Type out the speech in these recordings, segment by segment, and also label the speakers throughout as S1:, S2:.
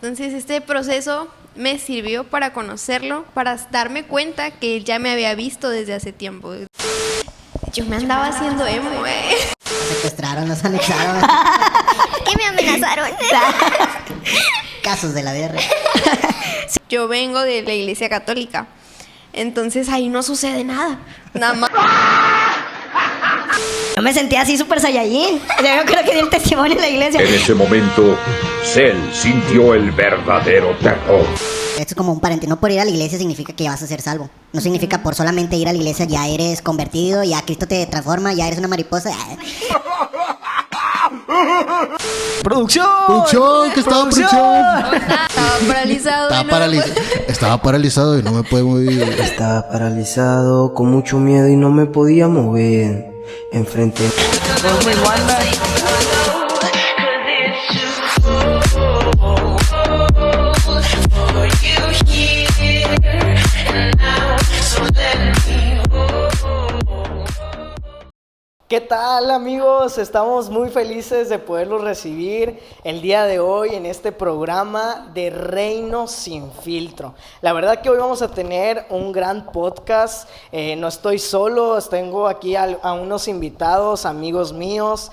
S1: Entonces este proceso me sirvió para conocerlo, para darme cuenta que él ya me había visto desde hace tiempo. Yo me andaba haciendo emo,
S2: Nos secuestraron, nos anexaron.
S3: ¿Qué me amenazaron?
S2: Casos de la vida real.
S1: Yo vengo de la iglesia católica, entonces ahí no sucede nada, nada más.
S3: Yo me sentía así súper saiyajin. O sea, yo creo que di el testimonio en la iglesia.
S4: En ese momento, Cell sintió el verdadero terror.
S2: Esto es como un paréntesis. No por ir a la iglesia significa que ya vas a ser salvo. No significa por solamente ir a la iglesia ya eres convertido, ya Cristo te transforma, ya eres una mariposa.
S5: ¡Producción!
S6: ¡Producción! ¿Qué estaba producción?
S1: Estaba paralizado.
S6: Estaba paralizado y no me puede mover.
S7: Estaba paralizado, con mucho miedo y no me podía mover. Enfrente.
S5: ¿Qué tal, amigos? Estamos muy felices de poderlos recibir el día de hoy en este programa de Reino Sin Filtro. La verdad que hoy vamos a tener un gran podcast. No estoy solo, tengo aquí a unos invitados, amigos míos,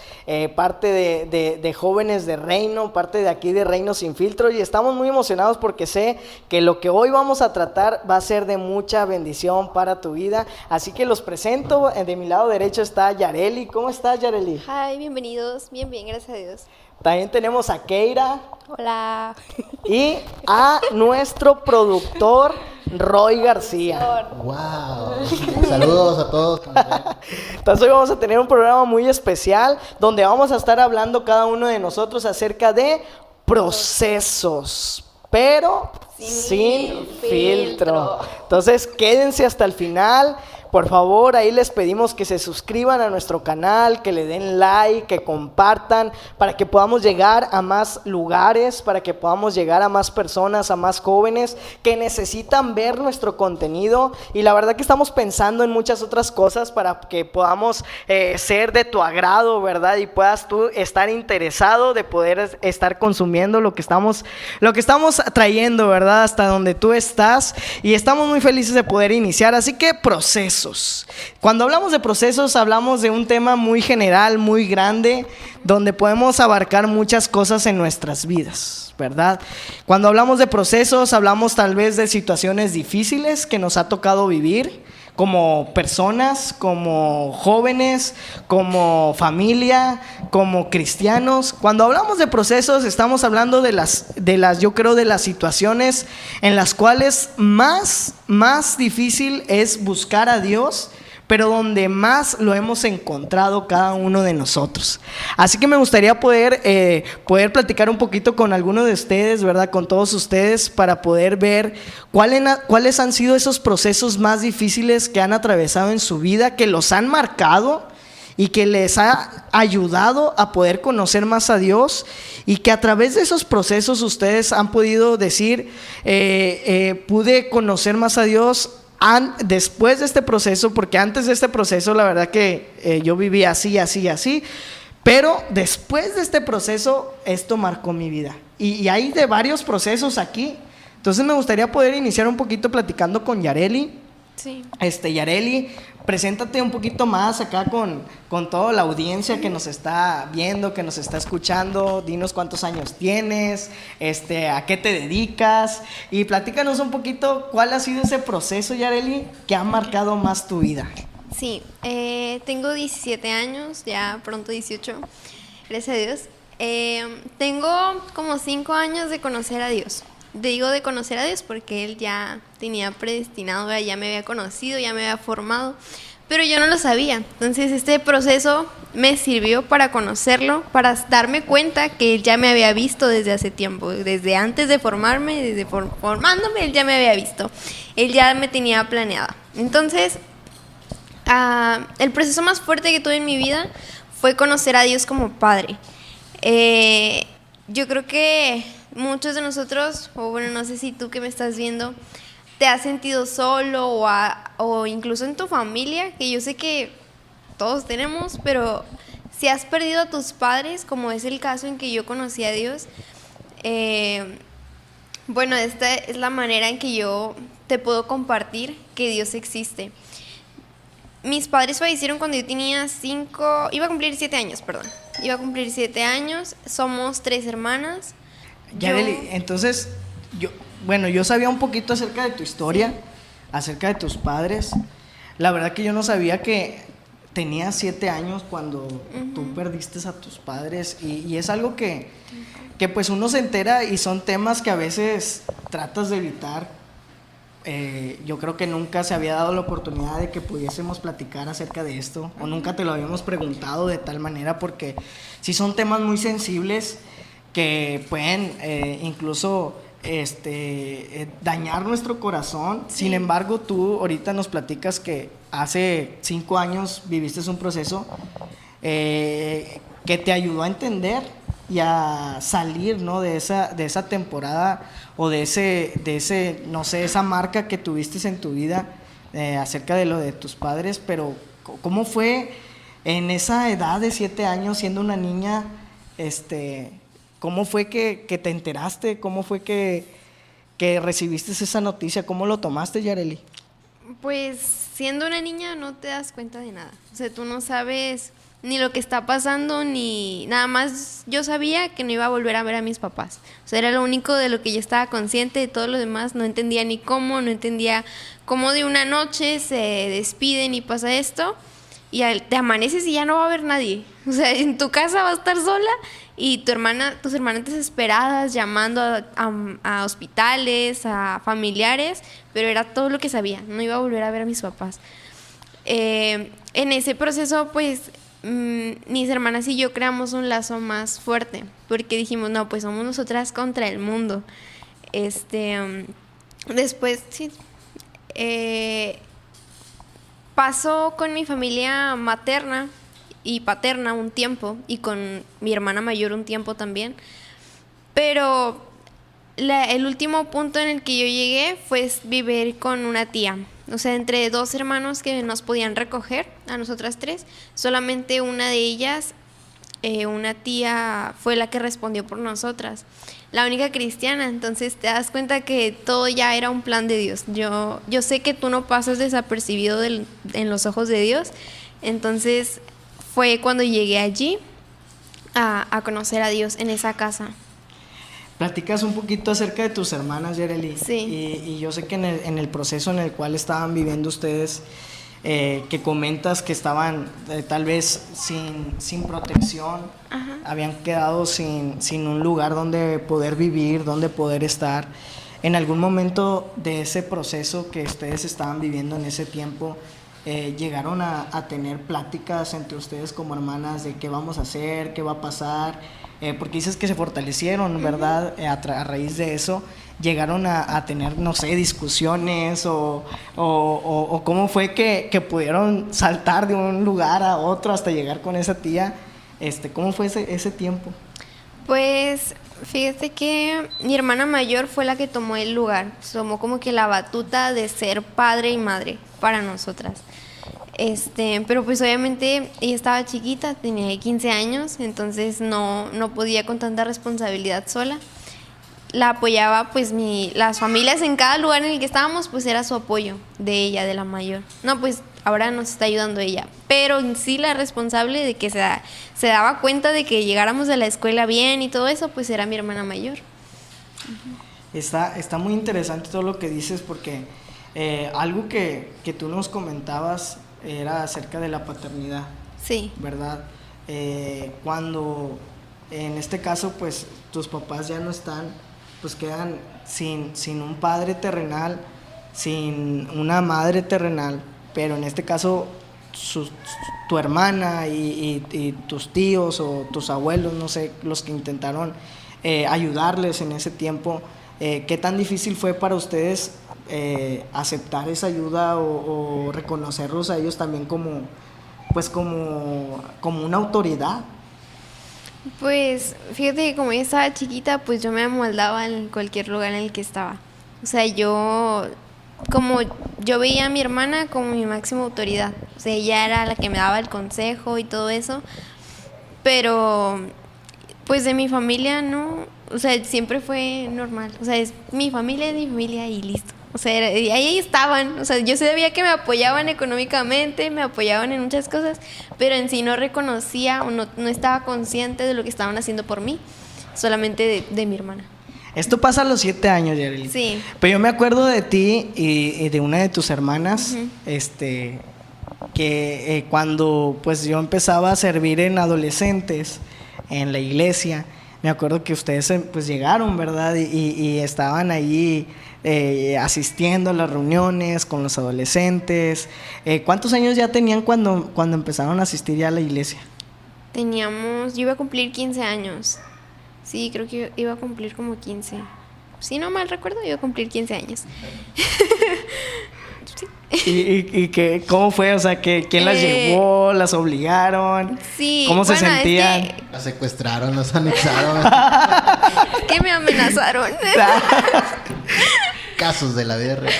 S5: parte de jóvenes de Reino, parte de aquí de Reino Sin Filtro, y estamos muy emocionados porque sé que lo que hoy vamos a tratar va a ser de mucha bendición para tu vida. Así que los presento. De mi lado derecho está Yareli. ¿Cómo estás, Yareli?
S1: Hi, bienvenidos. Bien, gracias a Dios.
S5: También tenemos a Keira.
S1: Hola.
S5: Y a nuestro productor, Roy García.
S6: ¡Wow! Saludos a todos.
S5: Entonces hoy vamos a tener un programa muy especial donde vamos a estar hablando cada uno de nosotros acerca de procesos, pero sin filtro. Entonces quédense hasta el final. Por favor, ahí les pedimos que se suscriban a nuestro canal, que le den like, que compartan, para que podamos llegar a más lugares, para que podamos llegar a más personas, a más jóvenes que necesitan ver nuestro contenido. Y la verdad que estamos pensando en muchas otras cosas para que podamos ser de tu agrado, ¿verdad? Y puedas tú estar interesado de poder estar consumiendo lo que estamos trayendo, ¿verdad? Hasta donde tú estás. Y estamos muy felices de poder iniciar. Así que procesos. Cuando hablamos de procesos, hablamos de un tema muy general, muy grande, donde podemos abarcar muchas cosas en nuestras vidas, ¿verdad? Cuando hablamos de procesos, hablamos tal vez de situaciones difíciles que nos ha tocado vivir, como personas, como jóvenes, como familia, como cristianos. Cuando hablamos de procesos, estamos hablando de las situaciones en las cuales más difícil es buscar a Dios, pero donde más lo hemos encontrado cada uno de nosotros. Así que me gustaría poder platicar un poquito con alguno de ustedes, ¿verdad? Con todos ustedes, para poder ver cuáles han sido esos procesos más difíciles que han atravesado en su vida, que los han marcado y que les ha ayudado a poder conocer más a Dios, y que a través de esos procesos ustedes han podido decir, pude conocer más a Dios después de este proceso, porque antes de este proceso la verdad que yo vivía así, pero después de este proceso esto marcó mi vida, y hay de varios procesos aquí. Entonces me gustaría poder iniciar un poquito platicando con Yareli.
S1: Sí.
S5: Yareli, preséntate un poquito más acá con toda la audiencia que nos está viendo, que nos está escuchando. Dinos cuántos años tienes, a qué te dedicas, y platícanos un poquito cuál ha sido ese proceso, Yareli, que ha marcado más tu vida.
S1: Sí, tengo 17 años, ya pronto 18, gracias a Dios. Tengo como 5 años de conocer a Dios. Digo de conocer a Dios porque Él ya tenía predestinado, ya me había conocido, ya me había formado, pero yo no lo sabía. Entonces este proceso me sirvió para conocerlo, para darme cuenta que Él ya me había visto desde hace tiempo, desde antes de formarme, desde formándome, Él ya me había visto, Él ya me tenía planeada. Entonces el proceso más fuerte que tuve en mi vida fue conocer a Dios como Padre. Yo creo que muchos de nosotros, o bueno, no sé si tú que me estás viendo, te has sentido solo o incluso en tu familia, que yo sé que todos tenemos, pero si has perdido a tus padres, como es el caso en que yo conocí a Dios, Bueno, esta es la manera en que yo te puedo compartir que Dios existe. Mis padres fallecieron cuando yo tenía 5, iba a cumplir 7 años, perdón. Iba a cumplir 7 años, somos 3 hermanas.
S5: Yareli, entonces, yo sabía un poquito acerca de tu historia, acerca de tus padres. La verdad que yo no sabía que tenías 7 años cuando tú perdiste a tus padres y es algo que pues uno se entera y son temas que a veces tratas de evitar. Yo creo que nunca se había dado la oportunidad de que pudiésemos platicar acerca de esto o nunca te lo habíamos preguntado de tal manera porque sí son temas muy sensibles que pueden incluso dañar nuestro corazón. Sí. Sin embargo, tú ahorita nos platicas que hace 5 años viviste un proceso que te ayudó a entender y a salir, ¿no?, de esa temporada o de ese no sé, esa marca que tuviste en tu vida acerca de lo de tus padres. Pero ¿cómo fue en esa edad de 7 años siendo una niña? ¿Cómo fue que te enteraste? ¿Cómo fue que recibiste esa noticia? ¿Cómo lo tomaste, Yareli?
S1: Pues siendo una niña no te das cuenta de nada. O sea, tú no sabes ni lo que está pasando, ni nada más. Yo sabía que no iba a volver a ver a mis papás. O sea, era lo único de lo que yo estaba consciente. De todo lo demás no entendía ni cómo, no entendía cómo de una noche se despiden y pasa esto. Y te amaneces y ya no va a haber nadie. O sea, en tu casa vas a estar sola y tus hermanas desesperadas llamando a hospitales, a familiares, pero era todo lo que sabía. No iba a volver a ver a mis papás. En ese proceso, pues, mis hermanas y yo creamos un lazo más fuerte, porque dijimos, no, pues somos nosotras contra el mundo. Después, sí. Pasó con mi familia materna y paterna un tiempo y con mi hermana mayor un tiempo también, pero el último punto en el que yo llegué fue vivir con una tía. O sea, entre 2 hermanos que nos podían recoger, a nosotras 3, solamente una de ellas, una tía, fue la que respondió por nosotras, la única cristiana. Entonces te das cuenta que todo ya era un plan de Dios. Yo sé que tú no pasas desapercibido en los ojos de Dios. Entonces fue cuando llegué allí a conocer a Dios en esa casa.
S5: Platicas un poquito acerca de tus hermanas, Yareli.
S1: Sí.
S5: Y yo sé que en el proceso en el cual estaban viviendo ustedes, que comentas que estaban tal vez sin protección. Ajá. Habían quedado sin un lugar donde poder vivir, donde poder estar. En algún momento de ese proceso que ustedes estaban viviendo en ese tiempo, llegaron a tener pláticas entre ustedes como hermanas de qué vamos a hacer, qué va a pasar, porque dices que se fortalecieron, ¿verdad? A raíz de eso, llegaron a tener, no sé, discusiones o cómo fue que pudieron saltar de un lugar a otro hasta llegar con esa tía. ¿Cómo fue ese tiempo?
S1: Pues fíjate que mi hermana mayor fue la que tomó el lugar, tomó como que la batuta de ser padre y madre para nosotras. Pero pues obviamente ella estaba chiquita, tenía 15 años, entonces no podía con tanta responsabilidad sola. La apoyaba pues las familias en cada lugar en el que estábamos, pues era su apoyo de ella, de la mayor. No, pues ahora nos está ayudando ella, pero en sí la responsable de que se daba cuenta de que llegáramos a la escuela bien y todo eso, pues era mi hermana mayor.
S5: Está muy interesante todo lo que dices, porque algo que tú nos comentabas era acerca de la paternidad.
S1: Sí.
S5: ¿Verdad? Cuando en este caso pues tus papás ya no están, pues quedan sin un padre terrenal, sin una madre terrenal, pero en este caso tu hermana y tus tíos o tus abuelos, no sé, los que intentaron ayudarles en ese tiempo, ¿qué tan difícil fue para ustedes aceptar esa ayuda o reconocerlos a ellos también como una autoridad?
S1: Pues fíjate que como yo estaba chiquita, pues yo me amoldaba en cualquier lugar en el que estaba. O sea, yo veía a mi hermana como mi máxima autoridad. O sea, ella era la que me daba el consejo y todo eso. Pero pues de mi familia no, O sea, siempre fue normal. O sea, es mi familia y listo. O sea, y ahí estaban. O sea, yo sabía que me apoyaban económicamente, me apoyaban en muchas cosas, pero en sí no reconocía o no estaba consciente de lo que estaban haciendo por mí, solamente de mi hermana.
S5: Esto pasa a los 7 años, Yareli.
S1: Sí.
S5: Pero yo me acuerdo de ti y de una de tus hermanas, que cuando pues yo empezaba a servir en adolescentes en la iglesia, me acuerdo que ustedes pues llegaron, ¿verdad? Y estaban ahí asistiendo a las reuniones con los adolescentes. ¿Cuántos años ya tenían cuando empezaron a asistir ya a la iglesia?
S1: Yo iba a cumplir 15 años. Sí, creo que iba a cumplir como 15. Si no mal recuerdo, iba a cumplir 15 años. Sí.
S5: ¿Y cómo fue? O sea, ¿quién las llevó? ¿Las obligaron?
S1: Sí.
S5: ¿Cómo se sentían?
S1: Es
S6: Las secuestraron, las anexaron.
S1: que me amenazaron.
S6: Casos de la vida real.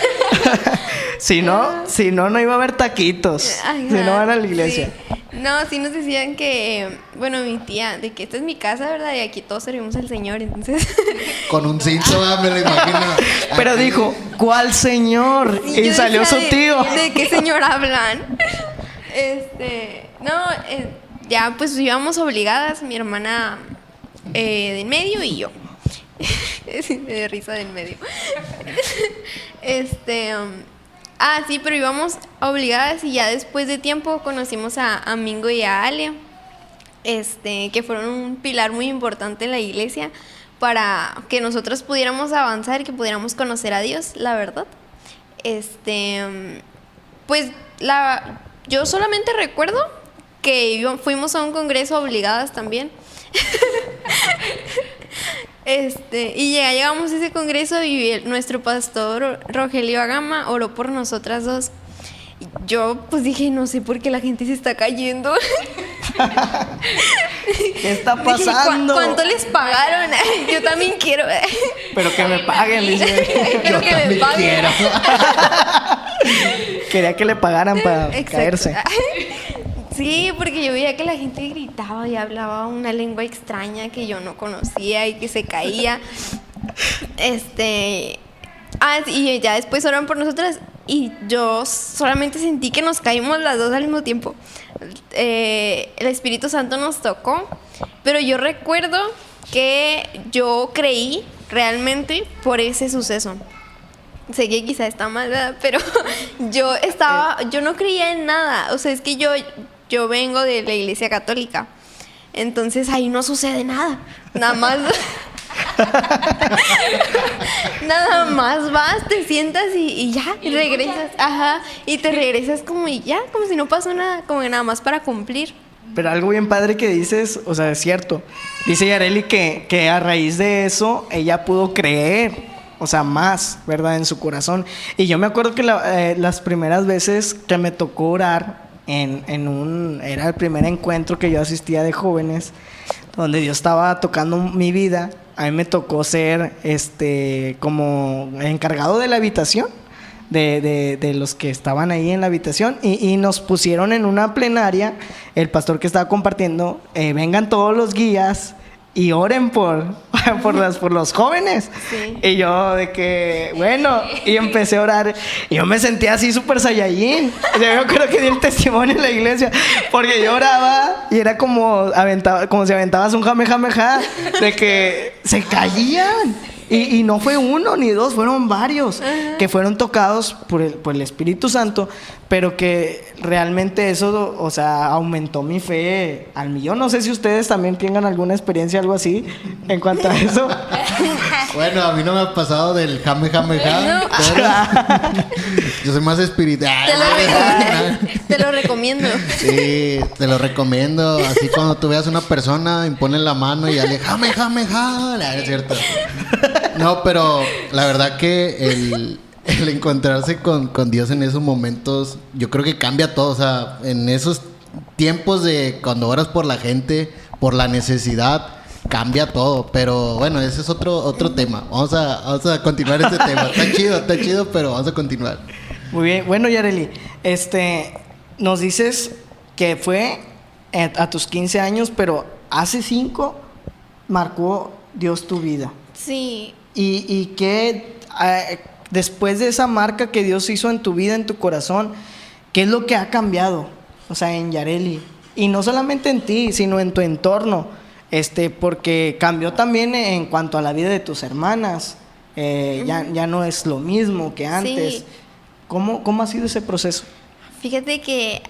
S5: Si no iba a haber taquitos.
S1: Ajá,
S5: Si no van a la iglesia.
S1: Sí. No, sí nos decían que, bueno, mi tía, de que esta es mi casa, ¿verdad? Y aquí todos servimos al Señor, entonces...
S6: Con un cinto, me lo imagino.
S5: Pero
S6: Aquí.
S5: dijo, ¿cuál señor?
S1: Sí,
S5: Y
S1: yo
S5: salió
S1: decía,
S5: su tío.
S1: ¿De qué señor hablan? Ya pues íbamos obligadas, mi hermana del medio y yo. Sí, me dio risa del medio. Sí, pero íbamos obligadas y ya después de tiempo conocimos a Mingo y a Ale, que fueron un pilar muy importante en la iglesia para que nosotros pudiéramos avanzar y que pudiéramos conocer a Dios, la verdad. Pues yo solamente recuerdo que fuimos a un congreso obligadas también. Y ya llegamos a ese congreso y nuestro pastor Rogelio Agama oró por nosotras dos. Y yo pues dije, no sé por qué la gente se está cayendo.
S5: ¿Qué está
S1: Dije,
S5: pasando?
S1: ¿Cuánto les pagaron? Yo también quiero.
S5: Pero que me paguen, dice.
S1: Quiero que me
S6: también
S1: paguen.
S6: quiero.
S5: Quería que le pagaran para
S1: Exacto.
S5: caerse.
S1: Sí, porque yo veía que la gente gritaba y hablaba una lengua extraña que yo no conocía y que se caía. Y ya después oraron por nosotras y yo solamente sentí que nos caímos las dos al mismo tiempo. El Espíritu Santo nos tocó, pero yo recuerdo que yo creí realmente por ese suceso. Sé que quizá está mal, ¿verdad? Pero yo no creía en nada. O sea, es que yo vengo de la iglesia católica. Entonces ahí no sucede nada. Nada más. Nada más vas, te sientas y ya, y regresas. Ajá. Y te regresas como y ya, como si no pasó nada, como que nada más para cumplir.
S5: Pero algo bien padre que dices, o sea, es cierto. Dice Yareli que a raíz de eso ella pudo creer. O sea, más, ¿verdad? En su corazón. Y yo me acuerdo que las primeras veces que me tocó orar era el primer encuentro que yo asistía de jóvenes, donde Dios estaba tocando mi vida. A mí me tocó ser como encargado de la habitación, de los que estaban ahí en la habitación, y nos pusieron en una plenaria, el pastor que estaba compartiendo, vengan todos los guías y oren por los jóvenes.
S1: Sí.
S5: Y yo de que, bueno, y empecé a orar. Y yo me sentía así súper saiyajin. O sea, yo creo que di el testimonio en la iglesia. Porque yo oraba y era como si aventabas un jamejameja, de que se caían. Y no fue uno ni dos, fueron varios que fueron tocados por el Espíritu Santo, pero que realmente eso, o sea, aumentó mi fe al millón. No sé si ustedes también tengan alguna experiencia, algo así, en cuanto a eso.
S6: Bueno, a mí no me ha pasado del jamejameja.
S1: No.
S6: Yo soy más espiritual.
S1: Te lo recomiendo.
S6: Sí, te lo recomiendo. Así cuando tú veas una persona, impone la mano y dale jamejameja. Es cierto. No, pero la verdad que el encontrarse con Dios en esos momentos, yo creo que cambia todo. O sea, en esos tiempos de cuando oras por la gente, por la necesidad, cambia todo. Pero bueno, ese es otro tema. Vamos a continuar este tema. Está chido, pero vamos a continuar.
S5: Muy bien. Bueno, Yareli, nos dices que fue a tus 15 años, pero hace 5 marcó Dios tu vida.
S1: Sí,
S5: Y que después de esa marca que Dios hizo en tu vida, en tu corazón, ¿qué es lo que ha cambiado? O sea, en Yareli. Y no solamente en ti, sino en tu entorno. Porque cambió también en cuanto a la vida de tus hermanas. Ya no es lo mismo que antes.
S1: Sí.
S5: ¿Cómo ha sido ese proceso?
S1: fíjate que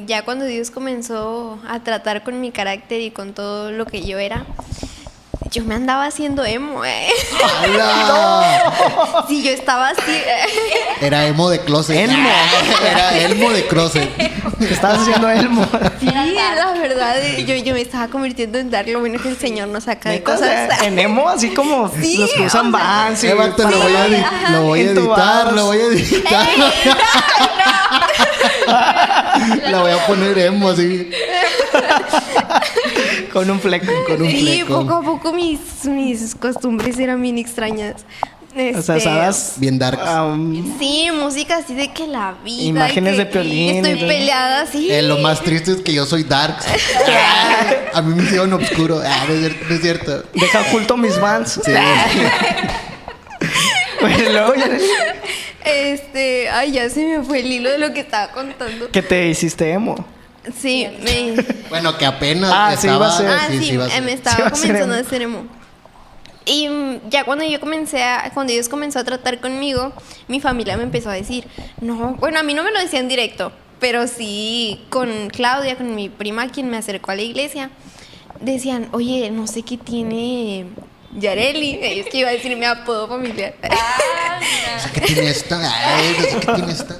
S1: ya cuando Dios comenzó a tratar con mi carácter y con todo lo que yo era, yo me andaba haciendo emo,
S6: ¡Hala!
S1: Sí, yo estaba así.
S6: Era emo de closet.
S5: Elmo.
S6: Era elmo de closet.
S5: Te estabas haciendo Elmo.
S1: Sí, la verdad, yo me estaba convirtiendo en dar lo bueno que el Señor nos saca de
S5: ¿Neta? O
S1: cosas.
S5: sea, en emo, así como
S1: Sí,
S5: los que usan
S1: o sea,
S5: Vans. y
S6: Vato, lo voy a,
S1: Ajá.
S6: lo voy a editar, lo voy a editar. La voy a poner emo así.
S5: con un fleco.
S6: Con un
S1: Sí,
S6: fleco.
S1: poco a poco mis costumbres eran bien extrañas.
S5: O sea, sabes.
S6: Bien darks.
S1: Sí, música así de que la vida.
S5: Imágenes
S1: y
S5: de
S1: que
S5: Piolín y
S1: estoy
S5: todo.
S1: peleada así.
S6: Lo más triste es que yo soy darks. A mí me hicieron oscuro. No es cierto.
S5: Deja oculto mis Vans.
S6: Sí.
S5: Bueno, luego ya
S1: Ay, ya se me fue el hilo de lo que estaba contando.
S5: que te hiciste emo.
S1: Sí,
S6: Bueno, que apenas
S5: Sí, iba a ser.
S1: sí,
S6: iba a ser.
S1: me
S5: Sí,
S1: estaba
S5: iba a ser
S1: comenzando
S5: emo.
S1: a hacer emo. Y ya cuando Dios comenzó a tratar conmigo, mi familia me empezó a decir, no, bueno, a mí no me lo decían directo, pero sí con Claudia, con mi prima, quien me acercó a la iglesia, decían, oye, no sé qué tiene Yareli. Es que iba a decir mi apodo familiar.
S6: No sé qué tiene esta. No sé qué tiene esta.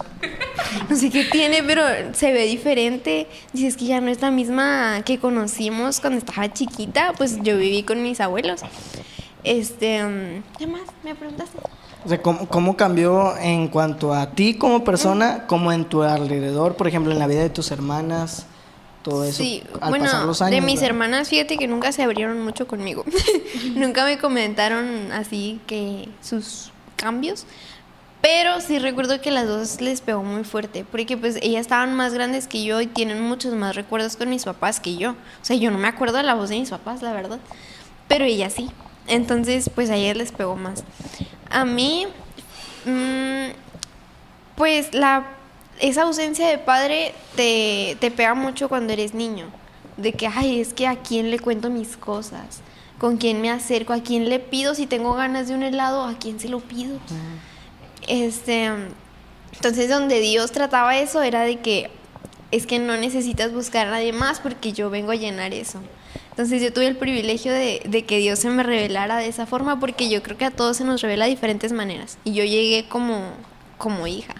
S1: No sé qué tiene, pero se ve diferente. Dice, es que ya no es la misma que conocimos cuando estaba chiquita. Pues yo viví con mis abuelos. ¿Qué más? ¿Me preguntaste?
S5: O sea, ¿cómo cambió en cuanto a ti como persona, como en tu alrededor, por ejemplo, en la vida de tus hermanas, todo eso?
S1: Sí,
S5: al
S1: bueno,
S5: pasar los años,
S1: de mis
S5: ¿verdad?
S1: hermanas, fíjate que nunca se abrieron mucho conmigo. Nunca me comentaron así que sus cambios. Pero sí recuerdo que a las dos les pegó muy fuerte, porque pues ellas estaban más grandes que yo y tienen muchos más recuerdos con mis papás que yo. O sea, yo no me acuerdo de la voz de mis papás, la verdad. Pero ellas sí. Entonces, pues a ellas les pegó más. A mí, pues esa ausencia de padre te pega mucho cuando eres niño. De que, ay, es que a quién le cuento mis cosas, con quién me acerco, a quién le pido, si tengo ganas de un helado, a quién se lo pido. Entonces, donde Dios trataba eso era de que es que no necesitas buscar a nadie más porque yo vengo a llenar eso. Entonces yo tuve el privilegio de que Dios se me revelara de esa forma, porque yo creo que a todos se nos revela de diferentes maneras. Y yo llegué como hija.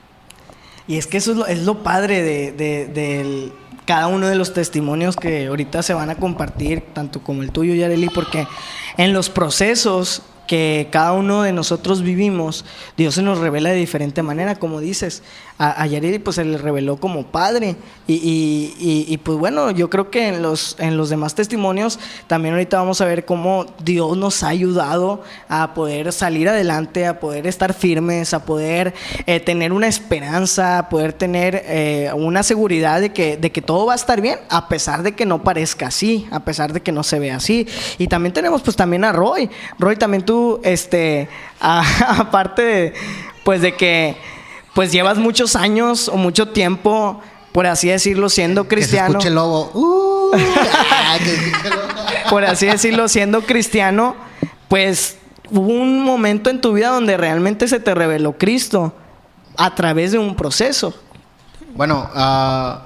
S5: Y es que eso es lo padre de cada uno de los testimonios que ahorita se van a compartir, tanto como el tuyo, Yareli, porque en los procesos que cada uno de nosotros vivimos, Dios se nos revela de diferente manera, como dices. A Yareli pues se le reveló como padre y pues bueno, yo creo que en los demás testimonios también ahorita vamos a ver cómo Dios nos ha ayudado a poder salir adelante, a poder estar firmes, a poder tener una esperanza, a poder tener una seguridad de que todo va a estar bien, a pesar de que no parezca así, a pesar de que no se vea así. Y también tenemos pues también a Roy, también tú, aparte de que pues llevas muchos años o mucho tiempo, por así decirlo, siendo cristiano.
S6: Que se escuche el lobo.
S5: Por así decirlo, siendo cristiano, pues hubo un momento en tu vida donde realmente se te reveló Cristo a través de un proceso.
S6: Bueno,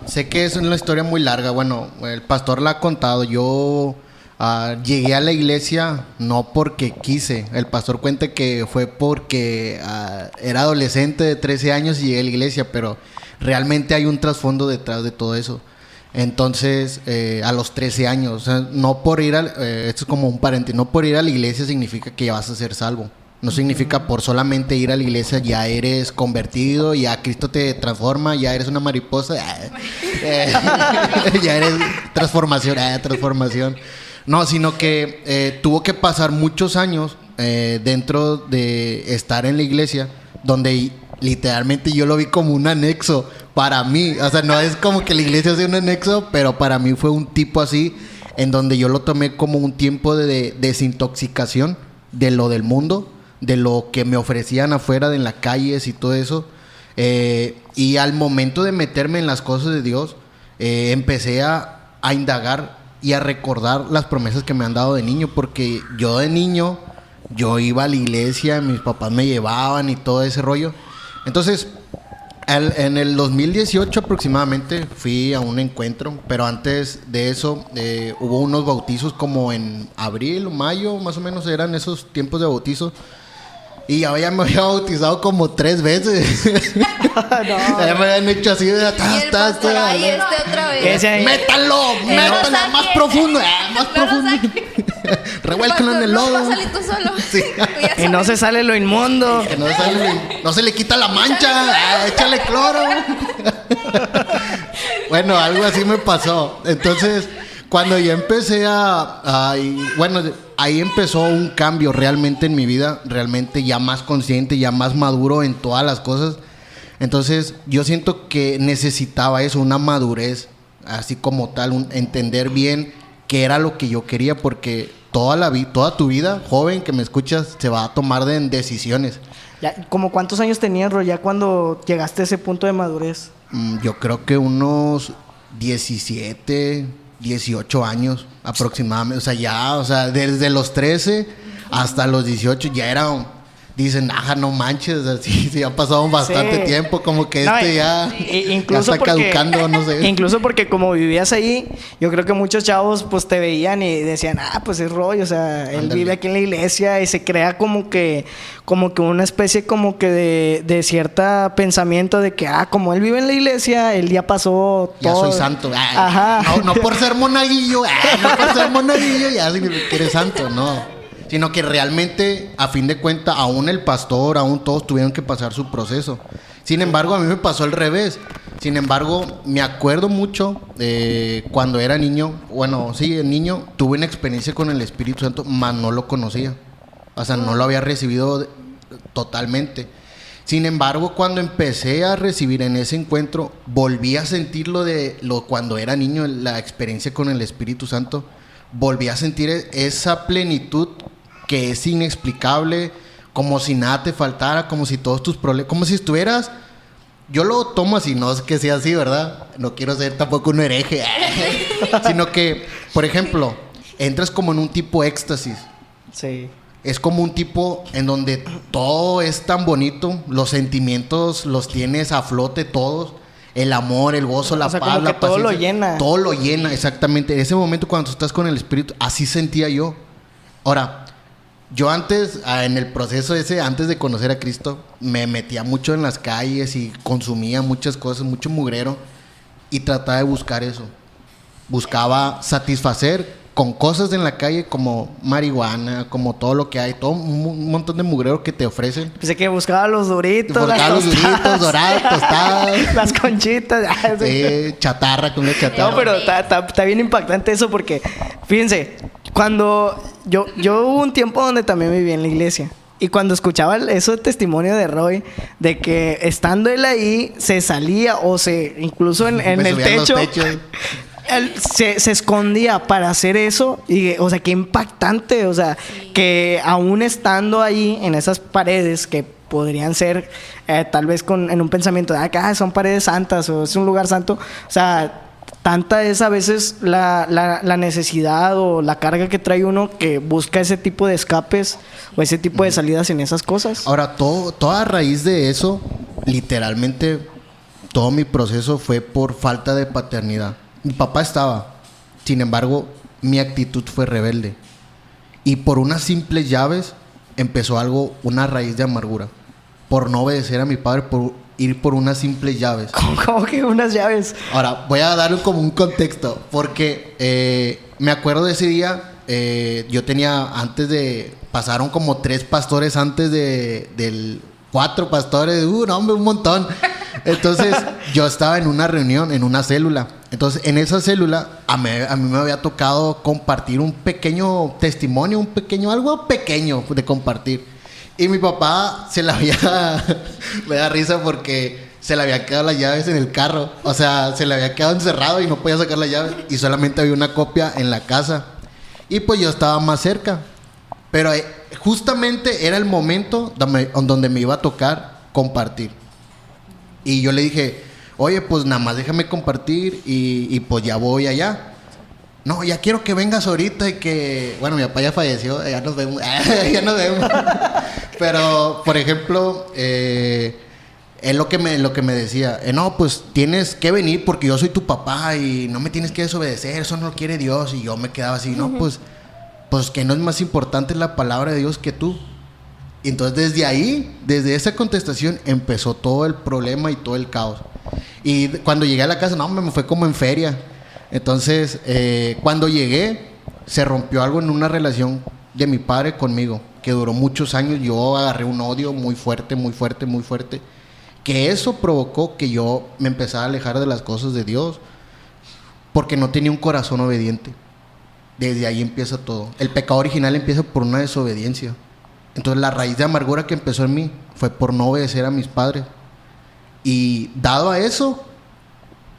S6: sé que es una historia muy larga. Bueno, el pastor la ha contado. Yo llegué a la iglesia no porque quise. El pastor cuenta que fue porque era adolescente de 13 años y llegué a la iglesia, pero realmente hay un trasfondo detrás de todo eso. Entonces, a los 13 años, o sea, no por ir esto es como un paréntesis, no por ir a la iglesia significa que ya vas a ser salvo. No significa por solamente ir a la iglesia ya eres convertido, ya Cristo te transforma, ya eres una mariposa, ya eres transformación. No, sino que tuvo que pasar muchos años dentro de estar en la iglesia, donde literalmente yo lo vi como un anexo para mí. O sea, no es como que la iglesia sea un anexo, pero para mí fue un tipo así, en donde yo lo tomé como un tiempo de desintoxicación de lo del mundo, de lo que me ofrecían afuera de las calles y todo eso. Y al momento de meterme en las cosas de Dios, empecé a indagar y a recordar las promesas que me han dado de niño, porque yo de niño, yo iba a la iglesia, mis papás me llevaban y todo ese rollo. Entonces, en el 2018 aproximadamente fui a un encuentro, pero antes de eso hubo unos bautizos como en abril o mayo, más o menos eran esos tiempos de bautizo. Y ya me había bautizado como 3 veces. Ya me habían hecho así de
S1: Y el pastor, "Ay, otra vez".
S6: Métalo, más profundo, más profundo. Revuélcalo en el lodo.
S1: No, salí tú solo.
S6: Sí.
S1: Tú ya
S5: Y no
S1: sabes.
S5: se sale lo inmundo.
S6: Que no se le quita la mancha. Échale cloro. Bueno, algo así me pasó. Entonces, cuando yo empecé ahí empezó un cambio realmente en mi vida, realmente ya más consciente, ya más maduro en todas las cosas. Entonces, yo siento que necesitaba eso, una madurez, así como tal, entender bien qué era lo que yo quería, porque toda tu vida, joven que me escuchas, se va a tomar en decisiones.
S5: Ya, ¿como cuántos años tenías, Ro, ya cuando llegaste a ese punto de madurez?
S6: Yo creo que unos 17, 18 años aproximadamente. O sea, desde los 13 hasta los 18 ya era... Dicen, no manches, así sí, ha pasado bastante tiempo, como que ya está caducando, no sé.
S5: Incluso porque como vivías ahí, yo creo que muchos chavos pues te veían y decían, pues es Roy, o sea, él vive aquí en la iglesia, y se crea como que una especie como que de cierta pensamiento de que, como él vive en la iglesia, él ya pasó todo.
S6: Ya soy santo.
S5: Ajá.
S6: No por ser monaguillo, ya significa que eres santo, no. Sino que realmente, a fin de cuentas, aún el pastor, aún todos tuvieron que pasar su proceso. Sin embargo, a mí me pasó al revés. Sin embargo, me acuerdo mucho cuando era niño. Bueno, sí, el niño, tuve una experiencia con el Espíritu Santo, mas no lo conocía. O sea, no lo había recibido totalmente. Sin embargo, cuando empecé a recibir en ese encuentro, volví a sentir cuando era niño, la experiencia con el Espíritu Santo. Volví a sentir esa plenitud que es inexplicable, como si nada te faltara, como si todos tus problemas, como si estuvieras, yo lo tomo así, no es que sea así, ¿verdad? No quiero ser tampoco un hereje, sino que, por ejemplo, entras como en un tipo éxtasis.
S5: Sí.
S6: Es como un tipo en donde todo es tan bonito, los sentimientos los tienes a flote todos. El amor, el gozo, la paz,
S5: como que
S6: la paciencia.
S5: todo lo llena.
S6: Todo lo llena, exactamente. En ese momento cuando tú estás con el Espíritu, así sentía yo. Ahora, yo antes, en el proceso ese, antes de conocer a Cristo, me metía mucho en las calles y consumía muchas cosas, mucho mugrero, y trataba de buscar eso. Buscaba satisfacer con cosas en la calle como marihuana, como todo lo que hay, todo un montón de mugrero que te ofrecen.
S5: Pensé que buscaba los duritos,
S6: Buscaba los duritos, dorados, tostadas.
S5: las conchitas.
S6: Sí, chatarra con la chatarra.
S5: No, pero está bien impactante eso porque, fíjense, cuando yo hubo un tiempo donde también viví en la iglesia. Y cuando escuchaba ese testimonio de Roy, de que estando él ahí, se salía incluso en el techo... Él se escondía para hacer eso. Y, o sea, qué impactante. O sea, que aún estando ahí en esas paredes que podrían ser tal vez en un pensamiento de son paredes santas o es un lugar santo. O sea, tanta es a veces la necesidad o la carga que trae uno que busca ese tipo de escapes o ese tipo de salidas en esas cosas.
S6: Ahora, toda raíz de eso, literalmente, todo mi proceso fue por falta de paternidad. Mi papá estaba, sin embargo, mi actitud fue rebelde. Y por unas simples llaves empezó una raíz de amargura. Por no obedecer a mi padre, por ir por unas simples llaves.
S5: ¿Cómo que unas llaves?
S6: Ahora, voy a darle como un contexto, porque me acuerdo de ese día, yo tenía pasaron como 3 pastores antes del 4 pastores, no, hombre, un montón. Entonces, yo estaba en una reunión, en una célula. Entonces, en esa célula, a mí me había tocado compartir un pequeño testimonio, algo pequeño de compartir. Y mi papá me da risa porque se le había quedado las llaves en el carro. O sea, se le había quedado encerrado y no podía sacar las llaves. Y solamente había una copia en la casa. Y pues yo estaba más cerca. Pero justamente era el momento donde me iba a tocar compartir. Y yo le dije, oye, pues nada más déjame compartir y pues ya voy allá. No, ya quiero que vengas ahorita y que... Bueno, mi papá ya falleció, ya nos vemos. Ya nos vemos. Pero, por ejemplo, es lo que me decía. No, pues tienes que venir porque yo soy tu papá y no me tienes que desobedecer, eso no lo quiere Dios. Y yo me quedaba así, no, pues que no es más importante la palabra de Dios que tú. Y entonces desde ahí, desde esa contestación, empezó todo el problema y todo el caos. Y cuando llegué a la casa, no, me fue como en feria. Entonces, cuando llegué, se rompió algo en una relación de mi padre conmigo, que duró muchos años. Yo agarré un odio muy fuerte, muy fuerte, muy fuerte, que eso provocó que yo me empezara a alejar de las cosas de Dios, porque no tenía un corazón obediente. Desde ahí empieza todo. El pecado original empieza por una desobediencia. Entonces, la raíz de amargura que empezó en mí fue por no obedecer a mis padres. Y dado a eso,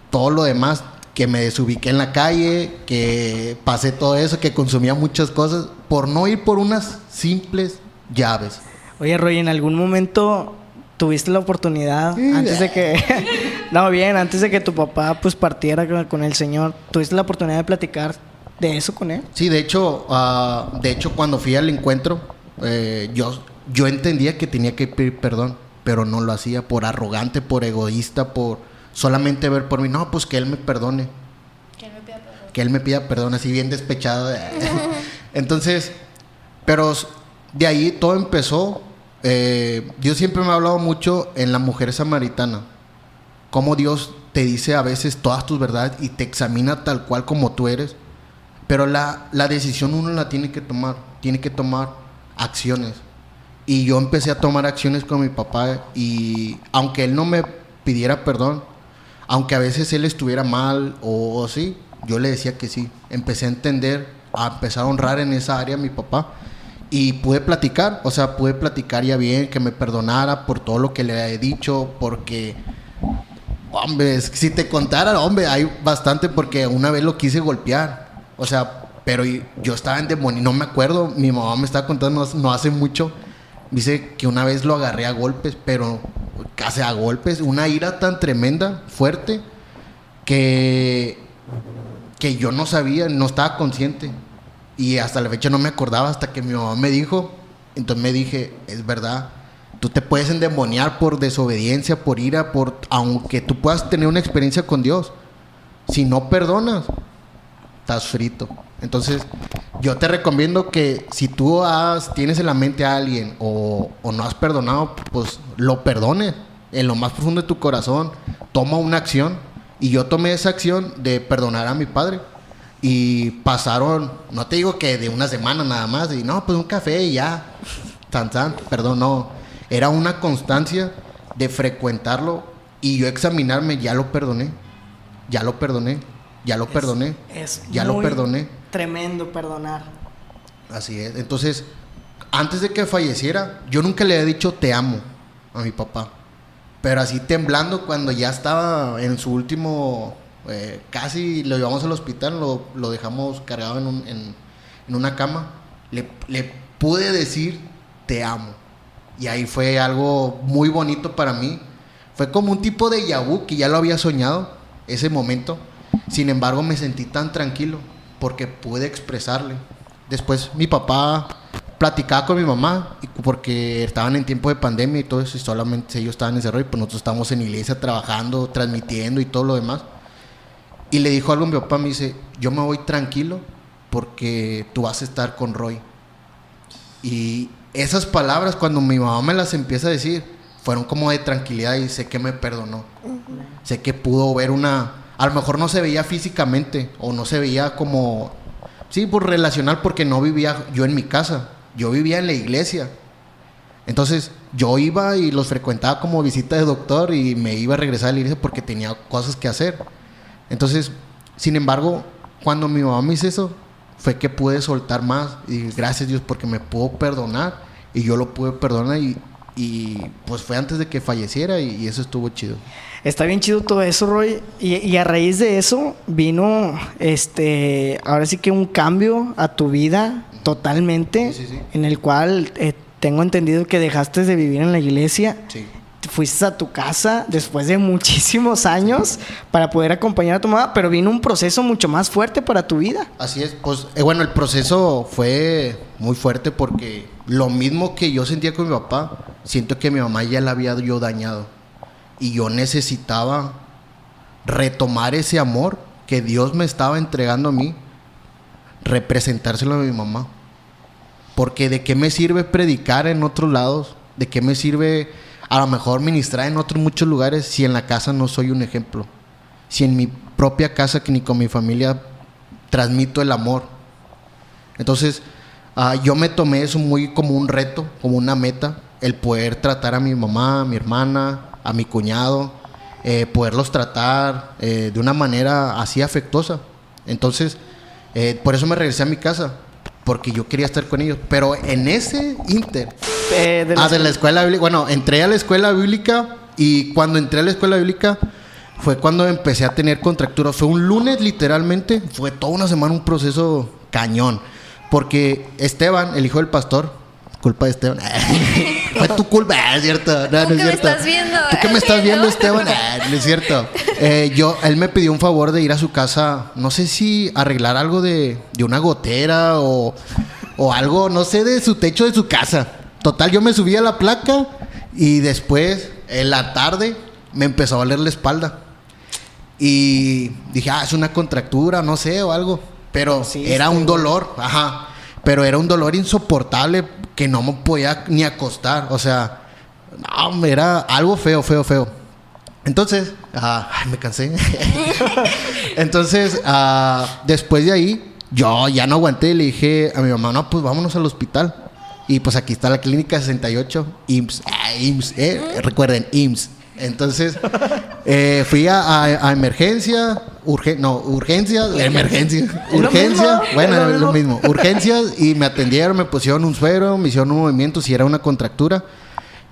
S6: todo lo demás, que me desubiqué en la calle, que pasé todo eso, que consumía muchas cosas, por no ir por unas simples llaves.
S5: Oye, Roy, ¿en algún momento tuviste la oportunidad, antes de que... antes de que tu papá pues partiera con el Señor, tuviste la oportunidad de platicar de eso con él?
S6: Sí, de hecho, cuando fui al encuentro, yo entendía que tenía que pedir perdón, pero no lo hacía por arrogante, por egoísta, por solamente ver por mí. No, pues que él me perdone. Que él me pida perdón, así bien despechado. Entonces, pero de ahí todo empezó. Dios siempre me ha hablado mucho en la mujer samaritana. Cómo Dios te dice a veces todas tus verdades y te examina tal cual como tú eres. Pero la decisión uno la tiene que tomar. Tiene que tomar acciones. Y yo empecé a tomar acciones con mi papá. Y aunque él no me pidiera perdón, aunque a veces él estuviera mal o sí, yo le decía que sí. Empecé a entender, a empezar a honrar en esa área a mi papá. Y pude platicar ya bien, que me perdonara por todo lo que le he dicho, porque, hombre, si te contara, hombre, hay bastante, porque una vez lo quise golpear, o sea, pero yo estaba en demonio, no me acuerdo, mi mamá me estaba contando no hace mucho, dice que una vez lo agarré a golpes, pero casi a golpes, una ira tan tremenda, fuerte, que yo no sabía, no estaba consciente. Y hasta la fecha no me acordaba, hasta que mi mamá me dijo. Entonces me dije, es verdad, tú te puedes endemoniar por desobediencia, por ira, aunque tú puedas tener una experiencia con Dios. Si no perdonas, estás frito. Entonces, yo te recomiendo que si tú tienes en la mente a alguien o no has perdonado, pues lo perdones en lo más profundo de tu corazón. Toma una acción. Y yo tomé esa acción de perdonar a mi padre. Y pasaron, no te digo que de una semana nada más, y no, pues un café y ya, perdón, no. Era una constancia de frecuentarlo y yo examinarme, ya lo perdoné.
S5: Es tremendo perdonar.
S6: Así es. Entonces, antes de que falleciera, yo nunca le había dicho te amo a mi papá. Pero así temblando, cuando ya estaba en su último... casi lo llevamos al hospital, lo dejamos cargado en una cama, le pude decir te amo, y ahí fue algo muy bonito para mí. Fue como un tipo de déjà vu, que ya lo había soñado ese momento. Sin embargo, me sentí tan tranquilo porque pude expresarle. Después mi papá platicaba con mi mamá, porque estaban en tiempo de pandemia y todo eso, y solamente ellos estaban encerrados, y pues nosotros estábamos en iglesia trabajando, transmitiendo y todo lo demás. Y le dijo algo a mi papá, me dice, yo me voy tranquilo porque tú vas a estar con Roy. Y esas palabras, cuando mi mamá me las empieza a decir, fueron como de tranquilidad, y sé que me perdonó. Sé que pudo ver a lo mejor no se veía físicamente, o no se veía como, sí, por relacional, porque no vivía yo en mi casa, yo vivía en la iglesia. Entonces yo iba y los frecuentaba como visita de doctor, y me iba a regresar a la iglesia porque tenía cosas que hacer. Entonces, sin embargo, cuando mi mamá me hizo eso, fue que pude soltar más. Y gracias a Dios porque me pudo perdonar. Y yo lo pude perdonar. Y Y pues fue antes de que falleciera y eso estuvo chido.
S5: Está bien chido todo eso, Roy. Y a raíz de eso vino, ahora sí que un cambio a tu vida totalmente.
S6: Sí.
S5: En el cual tengo entendido que dejaste de vivir en la iglesia.
S6: Sí.
S5: Fuiste a tu casa después de muchísimos años para poder acompañar a tu mamá, pero vino un proceso mucho más fuerte para tu vida.
S6: Así es, pues bueno, el proceso fue muy fuerte porque lo mismo que yo sentía con mi papá, siento que mi mamá ya la había yo dañado y yo necesitaba retomar ese amor que Dios me estaba entregando a mí, representárselo a mi mamá. Porque de qué me sirve predicar en otros lados, de qué me sirve a lo mejor ministrar en otros muchos lugares si en la casa no soy un ejemplo, si en mi propia casa que ni con mi familia transmito el amor. Entonces yo me tomé eso muy como un reto, como una meta, el poder tratar a mi mamá, a mi hermana, a mi cuñado, poderlos tratar de una manera así afectuosa. Entonces por eso me regresé a mi casa, porque yo quería estar con ellos. Pero en ese inter de la escuela bíblica, bueno, entré a la escuela bíblica y cuando entré a la escuela bíblica fue cuando empecé a tener contracturas. Fue un lunes literalmente, fue toda una semana un proceso cañón, porque Esteban, el hijo del pastor, culpa de Esteban, fue tu culpa, es cierto, no,
S1: ¿Tú
S6: no es
S1: que me
S6: cierto.
S1: estás viendo?
S6: ¿Tú que me estás viendo, Esteban? No es cierto. Él me pidió un favor de ir a su casa, no sé si arreglar algo de una gotera o algo, no sé, de su techo de su casa. Total, yo me subí a la placa y después, en la tarde, me empezó a doler la espalda. Y dije, es una contractura, no sé, o algo. Pero era un dolor, pero era un dolor insoportable que no me podía ni acostar. O sea, no, era algo feo. Entonces, me cansé. Entonces, después de ahí, yo ya no aguanté y le dije a mi mamá, no, pues vámonos al hospital. Y pues aquí está la clínica 68, IMSS, recuerden, IMSS. Entonces, fui a emergencia, urgencia, bueno, es lo mismo, urgencias, y me atendieron, me pusieron un suero, me hicieron un movimiento, si era una contractura,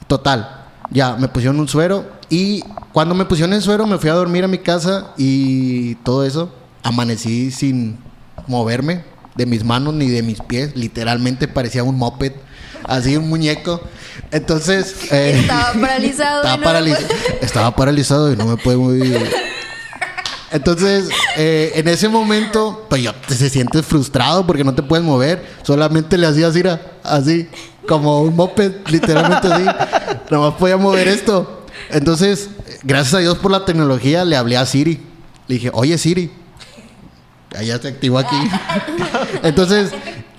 S6: total, ya, me pusieron un suero, y cuando me pusieron el suero, me fui a dormir a mi casa, y todo eso, amanecí sin moverme de mis manos ni de mis pies, literalmente parecía un moped, así un muñeco. Entonces
S1: estaba paralizado.
S6: Estaba paralizado y no me puedo mover. Entonces en ese momento pues te sientes frustrado porque no te puedes mover, solamente le hacías ir así como un moped, literalmente así, nomás podía mover esto. Entonces gracias a Dios por la tecnología le hablé a Siri, le dije, oye Siri, allá se activó aquí. Entonces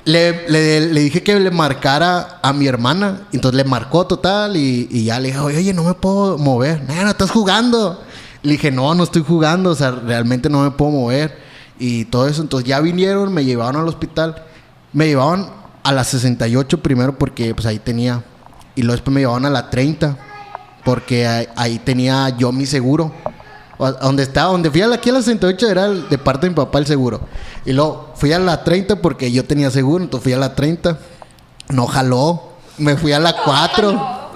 S6: le dije que le marcara a mi hermana. Entonces le marcó total y ya le dije, oye, no me puedo mover. No, estás jugando. Le dije, no estoy jugando. O sea, realmente no me puedo mover. Y todo eso. Entonces ya vinieron, me llevaron al hospital. Me llevaban a la 68 primero porque pues ahí tenía. Y luego después me llevaban a la 30 porque ahí tenía yo mi seguro. Donde fui aquí a la 68 era de parte de mi papá el seguro. Y luego fui a la 30 porque yo tenía seguro. Entonces fui a la 30. No jaló. Me fui a la 4.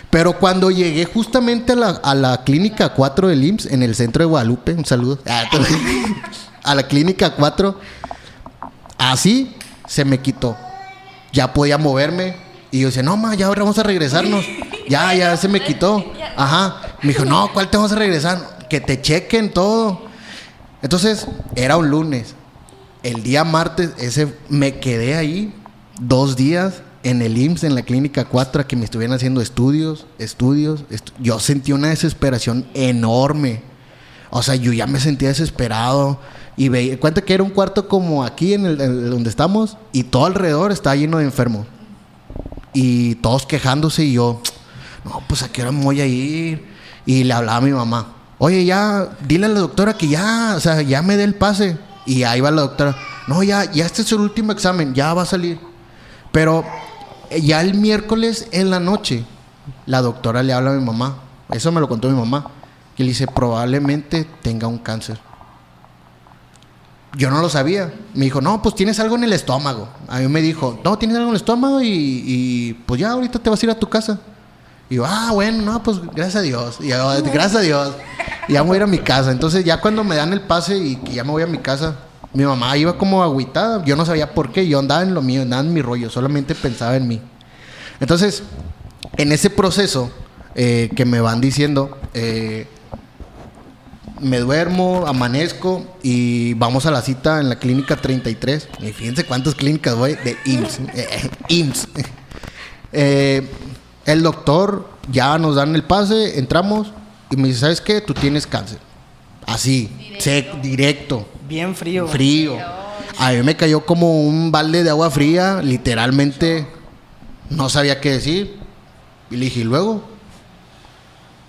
S6: Pero cuando llegué justamente a la clínica 4 del IMSS en el centro de Guadalupe, un saludo. A la clínica 4, así se me quitó. Ya podía moverme. Y yo decía, no, ma, ya ahora vamos a regresarnos. Ya se me quitó. Me dijo, no, ¿cuál te vamos a regresar? Que te chequen todo. Entonces, era un lunes. El día martes, me quedé ahí 2 días en el IMSS, en la clínica 4, a que me estuvieran haciendo estudios. Yo sentí una desesperación enorme. O sea, yo ya me sentía desesperado. Y veía, cuenta que era un cuarto como aquí, en donde estamos, y todo alrededor estaba lleno de enfermos. Y todos quejándose, y yo, no, pues a qué hora me voy a ir. Y le hablaba a mi mamá, oye, ya, dile a la doctora que ya, o sea, ya me dé el pase. Y ahí va la doctora, no, ya este es el último examen, ya va a salir. Pero ya el miércoles en la noche, la doctora le habla a mi mamá, eso me lo contó mi mamá, que le dice, probablemente tenga un cáncer. Yo no lo sabía. Me dijo, no, pues tienes algo en el estómago. A mí me dijo, no, tienes algo en el estómago y pues ya ahorita te vas a ir a tu casa. Y yo, bueno, no, pues gracias a Dios. Y yo, gracias a Dios. Y ya me voy a ir a mi casa. Entonces ya cuando me dan el pase y que ya me voy a mi casa, mi mamá iba como agüitada. Yo no sabía por qué. Yo andaba en lo mío, andaba en mi rollo. Solamente pensaba en mí. Entonces, en ese proceso que me van diciendo, me duermo, amanezco y vamos a la cita en la clínica 33. Y fíjense cuántas clínicas voy de IMSS. El doctor ya nos dan el pase, entramos y me dice, ¿sabes qué? Tú tienes cáncer. Así, directo.
S5: Bien frío.
S6: Frío. A mí me cayó como un balde de agua fría, literalmente no sabía qué decir. Y le dije, ¿y luego?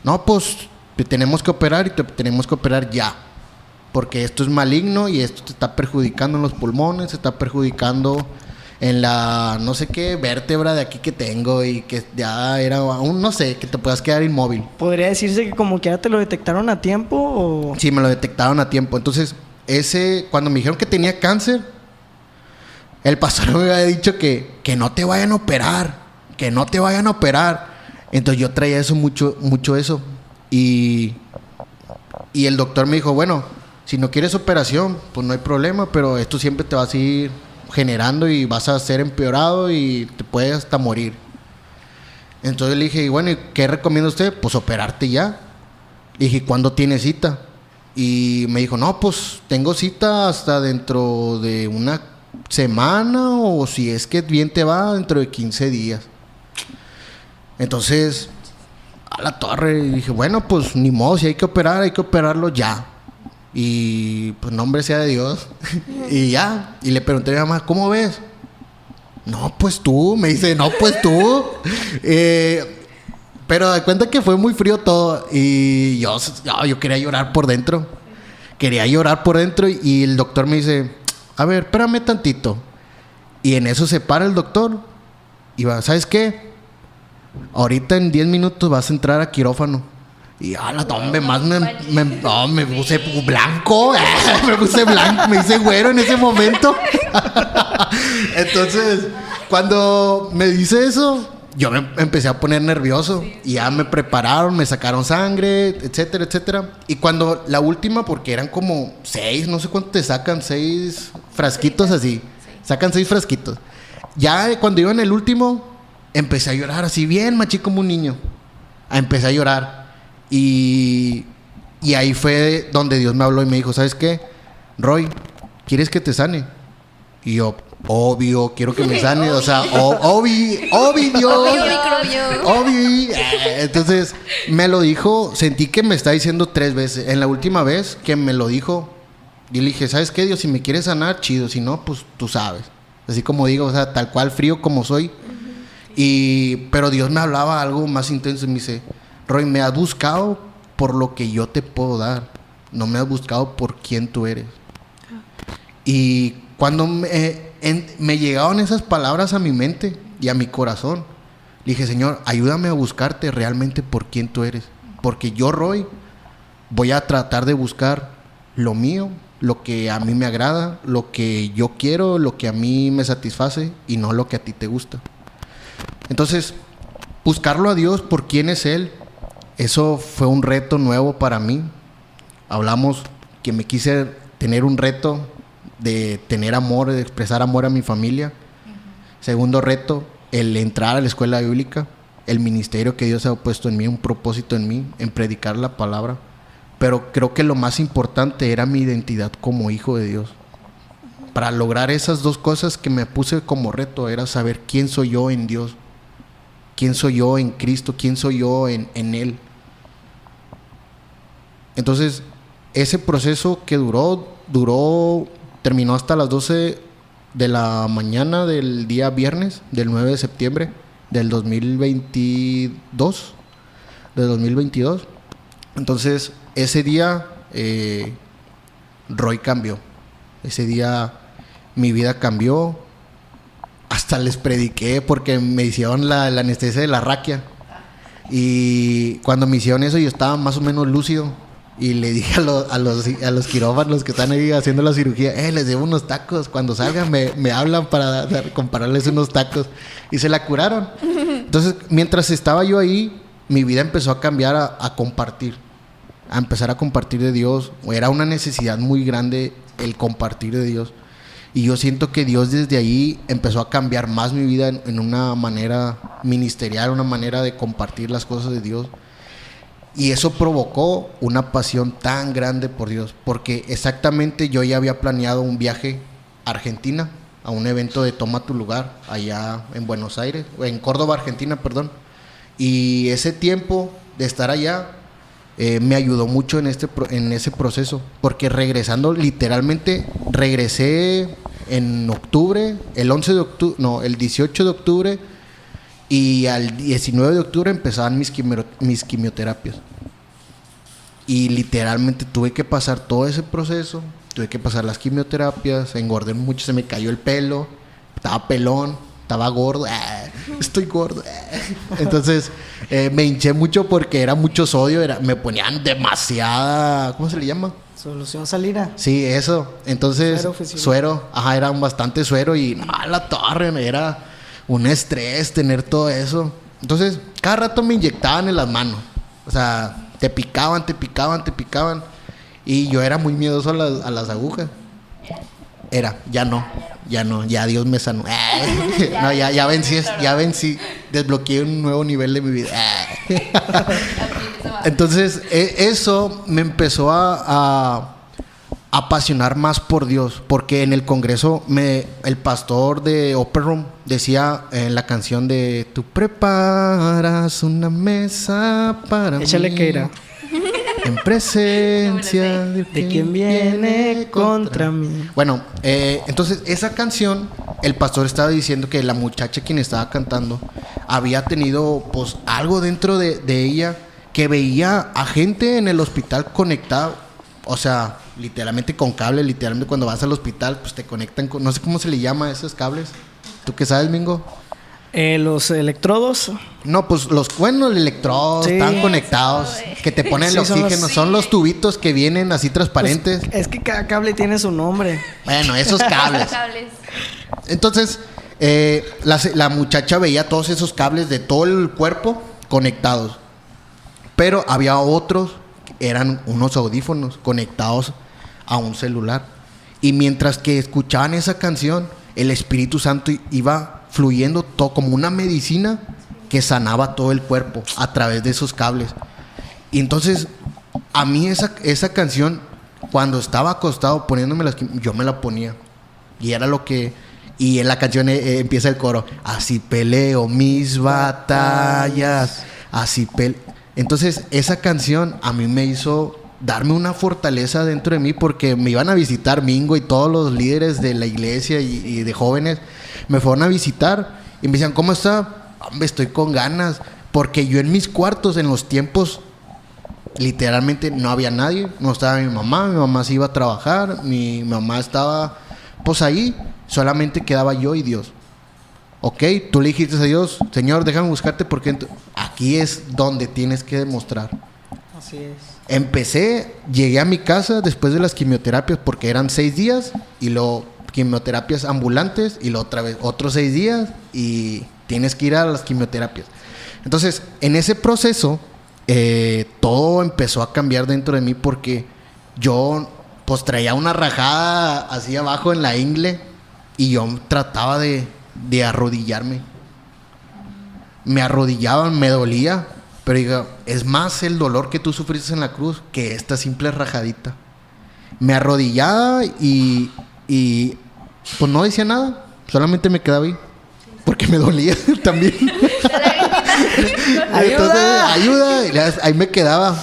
S6: No, pues te tenemos que operar y te tenemos que operar ya. Porque esto es maligno y esto te está perjudicando en los pulmones, te está perjudicando en la no sé qué vértebra de aquí que tengo y que ya era aún no sé, que te puedas quedar inmóvil.
S5: ¿Podría decirse que como que ya te lo detectaron a tiempo o...?
S6: Sí, me lo detectaron a tiempo. Entonces, cuando me dijeron que tenía cáncer, el pastor me había dicho que no te vayan a operar, que no te vayan a operar. Entonces yo traía eso mucho eso. Y el doctor me dijo, bueno, si no quieres operación, pues no hay problema, pero esto siempre te va a seguir generando y vas a ser empeorado y te puedes hasta morir. Entonces le dije, y bueno, ¿y qué recomienda usted? Pues operarte ya. Le dije, ¿cuándo tiene cita? Y me dijo, no, pues tengo cita hasta dentro de una semana o si es que bien te va, dentro de 15 días. Entonces, a la torre, dije, bueno, pues ni modo, si hay que operarlo ya. Y pues nombre sea de Dios. Y ya. Y le pregunté a mi mamá, ¿cómo ves? No, pues tú. Me dice, no, pues tú. Pero de cuenta que fue muy frío todo. Y yo quería llorar por dentro. Y el doctor me dice, a ver, espérame tantito. Y en eso se para el doctor. Y va, ¿sabes qué? Ahorita en 10 minutos vas a entrar a quirófano. Y me puse blanco. Me puse blanco, me hice güero en ese momento. Entonces, cuando me dice eso, yo me empecé a poner nervioso. Y ya me prepararon, me sacaron sangre, etcétera, etcétera. Y cuando la última, porque eran como 6, no sé cuánto te sacan, 6 frasquitos así. Sacan 6 frasquitos. Ya cuando iba en el último, empecé a llorar así bien machí como un niño. Empecé a llorar. Y ahí fue donde Dios me habló y me dijo, ¿sabes qué? Roy, ¿quieres que te sane? Y yo, obvio, quiero que me sane. O sea, obvio, Dios. Obvio. Entonces, me lo dijo, sentí que me está diciendo 3 veces. En la última vez que me lo dijo, y le dije, ¿sabes qué, Dios? Si me quieres sanar, chido. Si no, pues tú sabes. Así como digo, o sea, tal cual frío como soy. Pero Dios me hablaba algo más intenso y me dice, Roy, me has buscado por lo que yo te puedo dar, no me has buscado por quién tú eres. Y cuando me llegaron esas palabras a mi mente y a mi corazón, le dije, Señor, ayúdame a buscarte realmente por quién tú eres, porque yo, Roy, voy a tratar de buscar lo mío, lo que a mí me agrada, lo que yo quiero, lo que a mí me satisface y no lo que a ti te gusta. Entonces, buscarlo a Dios por quién es Él, eso fue un reto nuevo para mí. Hablamos que me quise tener un reto de tener amor, de expresar amor a mi familia. Segundo reto, el entrar a la escuela bíblica, el ministerio que Dios ha puesto en mí, un propósito en mí, en predicar la palabra. Pero creo que lo más importante era mi identidad como hijo de Dios. Para lograr esas 2 cosas que me puse como reto era saber quién soy yo en Dios, quién soy yo en Cristo, quién soy yo en Él. Entonces, ese proceso que terminó hasta las 12 de la mañana del día viernes, del 9 de septiembre del 2022. Entonces, ese día Roy cambió. Ese día mi vida cambió. Hasta les prediqué porque me hicieron la anestesia de la raquia. Y cuando me hicieron eso yo estaba más o menos lúcido. Y le dije a los quirófanos que están ahí haciendo la cirugía, les debo unos tacos. Cuando salgan me hablan para compararles unos tacos. Y se la curaron. Entonces, mientras estaba yo ahí, mi vida empezó a cambiar a compartir, a empezar a compartir de Dios. Era una necesidad muy grande el compartir de Dios. Y yo siento que Dios desde ahí empezó a cambiar más mi vida en una manera ministerial, una manera de compartir las cosas de Dios. Y eso provocó una pasión tan grande por Dios, porque exactamente yo ya había planeado un viaje a Argentina, a un evento de Toma tu Lugar, allá en Buenos Aires, en Córdoba, Argentina, perdón. Y ese tiempo de estar allá me ayudó mucho en ese proceso, porque literalmente regresé en octubre, el 18 de octubre, y al 19 de octubre empezaban mis quimioterapias. Y literalmente tuve que pasar todo ese proceso, tuve que pasar las quimioterapias, engordé mucho, se me cayó el pelo, estaba pelón, estaba gordo, estoy gordo. Entonces me hinché mucho porque era mucho sodio, me ponían demasiada, ¿cómo se le llama?
S5: Solución salina.
S6: Sí, eso. Entonces, suero, era bastante suero y la torre, era un estrés tener todo eso. Entonces, cada rato me inyectaban en las manos. O sea, te picaban. Y yo era muy miedoso a las agujas. Ya Dios me sanó. No, ya vencí, desbloqueé un nuevo nivel de mi vida. Entonces, eso me empezó a apasionar más por Dios, porque en el congreso el pastor de Upper Room decía en la canción de tú preparas una mesa para
S5: Échale
S6: mí.
S5: que irá.
S6: En presencia de
S5: quien viene contra mí.
S6: Bueno, entonces esa canción, el pastor estaba diciendo que la muchacha quien estaba cantando había tenido pues algo dentro de ella, que veía a gente en el hospital conectada, o sea, literalmente con cable, literalmente cuando vas al hospital pues te conectan con, no sé cómo se le llama a esos cables. ¿Tú qué sabes, Mingo?
S5: Los electrodos.
S6: No, pues los electrodos están conectados, que te ponen el oxígeno. Son los tubitos que vienen así transparentes.
S5: Pues, es que cada cable tiene su nombre.
S6: Bueno, esos cables. Entonces, la muchacha veía todos esos cables de todo el cuerpo conectados. Pero había otros, eran unos audífonos conectados a un celular. Y mientras que escuchaban esa canción, el Espíritu Santo iba fluyendo todo como una medicina que sanaba todo el cuerpo a través de esos cables. Y entonces a mí esa canción, cuando estaba acostado poniéndome yo me la ponía, y era lo que, y en la canción empieza el coro: así peleo mis batallas, entonces esa canción a mí me hizo darme una fortaleza dentro de mí, porque me iban a visitar Mingo y todos los líderes de la iglesia y de jóvenes me fueron a visitar y me decían: ¿cómo está? Hombre, estoy con ganas, porque yo en mis cuartos, en los tiempos, literalmente no había nadie, no estaba mi mamá se iba a trabajar, mi mamá estaba pues ahí, solamente quedaba yo y Dios. Ok, tú le dijiste a Dios: Señor, déjame buscarte, porque aquí es donde tienes que demostrar.
S5: Así es.
S6: Llegué a mi casa después de las quimioterapias, porque eran 6 días, y luego quimioterapias ambulantes, y luego otra vez otros 6 días, y tienes que ir a las quimioterapias. Entonces, en ese proceso, todo empezó a cambiar dentro de mí, porque yo pues traía una rajada así abajo en la ingle, y yo trataba de arrodillarme. Me arrodillaban, me dolía, pero digo, es más el dolor que tú sufriste en la cruz que esta simple rajadita. Me arrodillaba y pues no decía nada, solamente me quedaba ahí, porque me dolía también. Entonces, ayuda, y ahí me quedaba.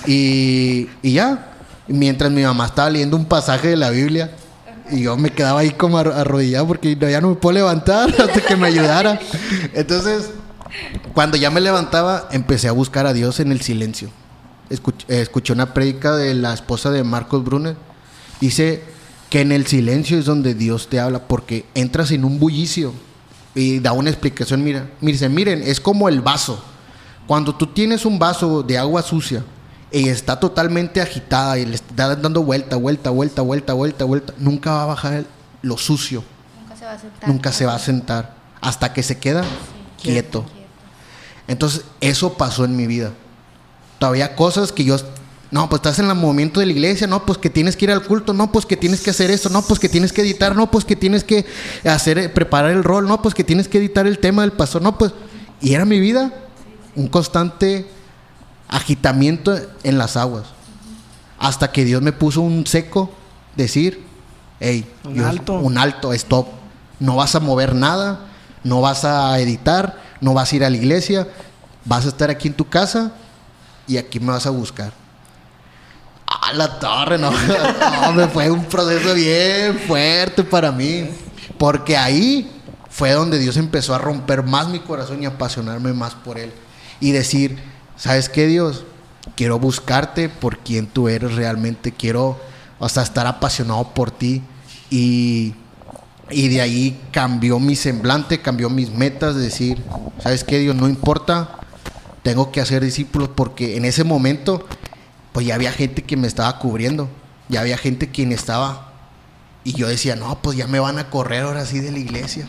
S6: Y ya, mientras mi mamá estaba leyendo un pasaje de la Biblia, y yo me quedaba ahí como arrodillado, porque ya no me puedo levantar hasta que me ayudara. Entonces, cuando ya me levantaba, empecé a buscar a Dios en el silencio. Escuché una prédica de la esposa de Marcos Brunner. Dice que en el silencio es donde Dios te habla, porque entras en un bullicio. Y da una explicación, miren, es como el vaso. Cuando tú tienes un vaso de agua sucia y está totalmente agitada y le está dando vuelta, nunca va a bajar lo sucio. Nunca se va a sentar hasta que se queda quieto. Entonces, eso pasó en mi vida. Todavía cosas que yo... No, pues estás en el momento de la iglesia, no, pues que tienes que ir al culto, no, pues que tienes que hacer esto, no, pues que tienes que editar, no, pues que tienes que preparar el rol, no, pues que tienes que editar el tema del pastor, no, pues... Y era mi vida un constante agitamiento en las aguas. Hasta que Dios me puso un seco, decir, hey, un alto, stop. No vas a mover nada, no vas a editar, no vas a ir a la iglesia, vas a estar aquí en tu casa y aquí me vas a buscar. ¡Ah, la torre! No, me fue un proceso bien fuerte para mí. Porque ahí fue donde Dios empezó a romper más mi corazón y a apasionarme más por Él. Y decir, ¿sabes qué, Dios? Quiero buscarte por quien tú eres realmente. Quiero hasta estar apasionado por ti. Y de ahí cambió mi semblante, cambió mis metas. De decir, ¿sabes qué, Dios? No importa, tengo que hacer discípulos. Porque en ese momento, pues ya había gente que me estaba cubriendo. Ya había gente quien estaba... Y yo decía, no, pues ya me van a correr ahora sí de la iglesia.